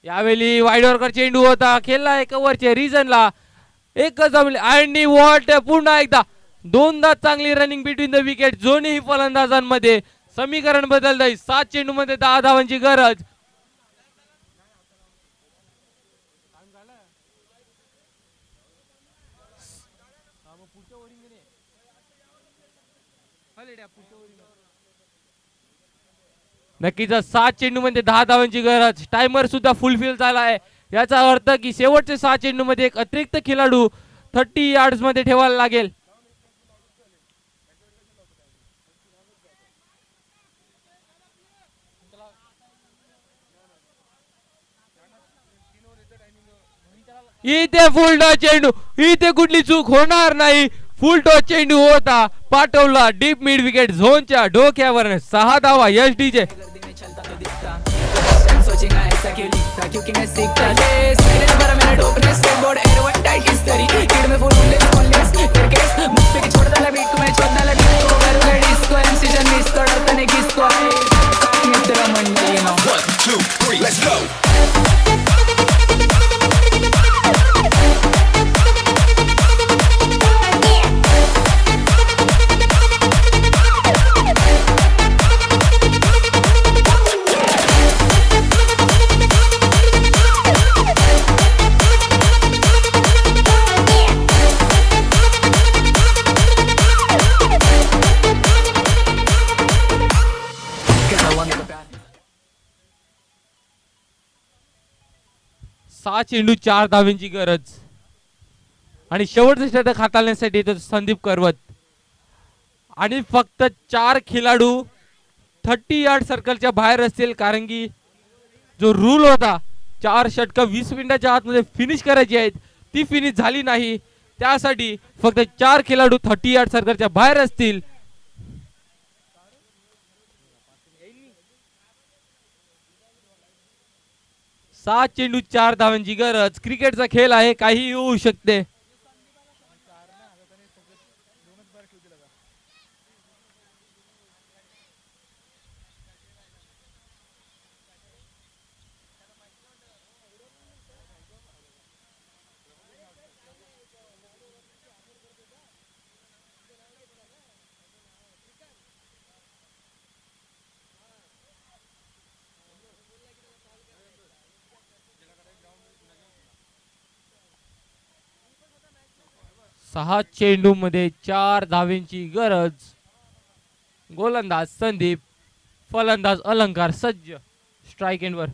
यावेळी वाईडवरकर चेंडू होता, खेळला कव्हरच्या रिजनला. एकच आणि वॉट पुन्हा एकदा 2दा चांगली रनिंग बिटवीन द विकेट दोन्ही फलंदाजांमध्ये. समीकरण बदलतंय. 7 चेंडू मध्ये 10 धावांची गरज. नक्कीच 7 चेंडू मध्ये 10 धावांची गरज. टायमर सुद्धा फुलफिल झाला आहे. याचा अर्थ की शेवटचे 6 चेंडू मध्ये एक अतिरिक्त खेळाडू 30 यार्ड्स मध्ये ठेवायला लागेल. इथे फुलटॉस चेंडू, इथे कुठली चूक होणार नाही. फुलटॉस चेंडू होता पाठवला डीप मिड विकेट झोनच्या डोक्यावर 6 धावा यश डीजे. सोचेगा ऐसा क्यों लिखता क्योंकि मैं सीखता लेस मेरे पर मेरा डोपनेस स्केटबोर्ड एयरवाइट टाइट इस तरी किड में फुल लेस क्रिकेट मुझ पे छोड़ डाला बीट को मैं छोड़ डाला बीट को कर गई डिस्को एमसीजन मिस करता ने किसको मित्र मंडली ना 1 2 3 लेट्स गो. सहा चेंडू 4 धावांची गरज आणि शेवटचं षटक हाताळण्यासाठी येतो संदीप करवत आणि फक्त 4 खेळाडू 30 यार्ड सर्कलच्या बाहेर असतील कारण की जो रूल होता 4 षटकं 20 मिनिटाच्या आतमध्ये फिनिश करायची आहेत ती फिनिश झाली नाही त्यासाठी फक्त 4 खेळाडू 30 यार्ड सर्कलच्या बाहेर असतील. सात चेंडू 4 धावांची गरज. क्रिकेटचा खेळ आहे काही होऊ शकते. सहा चेंडू मध्ये 4 धावांची गरज. गोलंदाज संदीप फलंदाज अलंकार सज्ज स्ट्राइक एंडवर.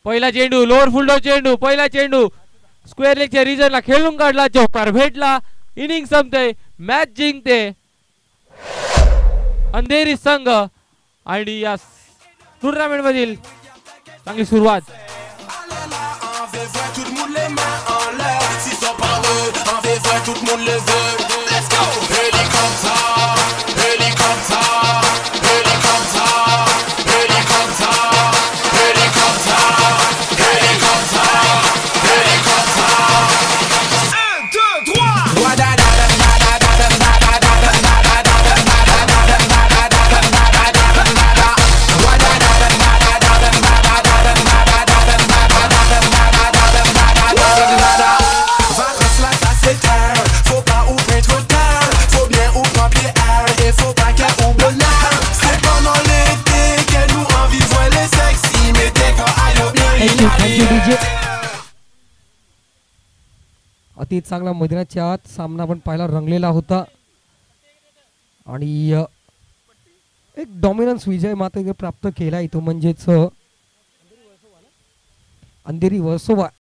पहिला चेंडू लोअर फुलडो चेंडू पहिला चेंडू स्क्वेअर लेगच्या रिजनला खेळून काढला चौकार भेटला. इनिंग संपते मॅच जिंकते अंधेरी संघ आणि या टुर्नामेंट मधील चांगली सुरुवात. अति चांगला मैदानाच्या आत सामना पण पाहायला रंगलेला होता आणि एक डॉमिनन्स विजय मात्र प्राप्त केला तो म्हणजेच अंधेरी वर्सोवा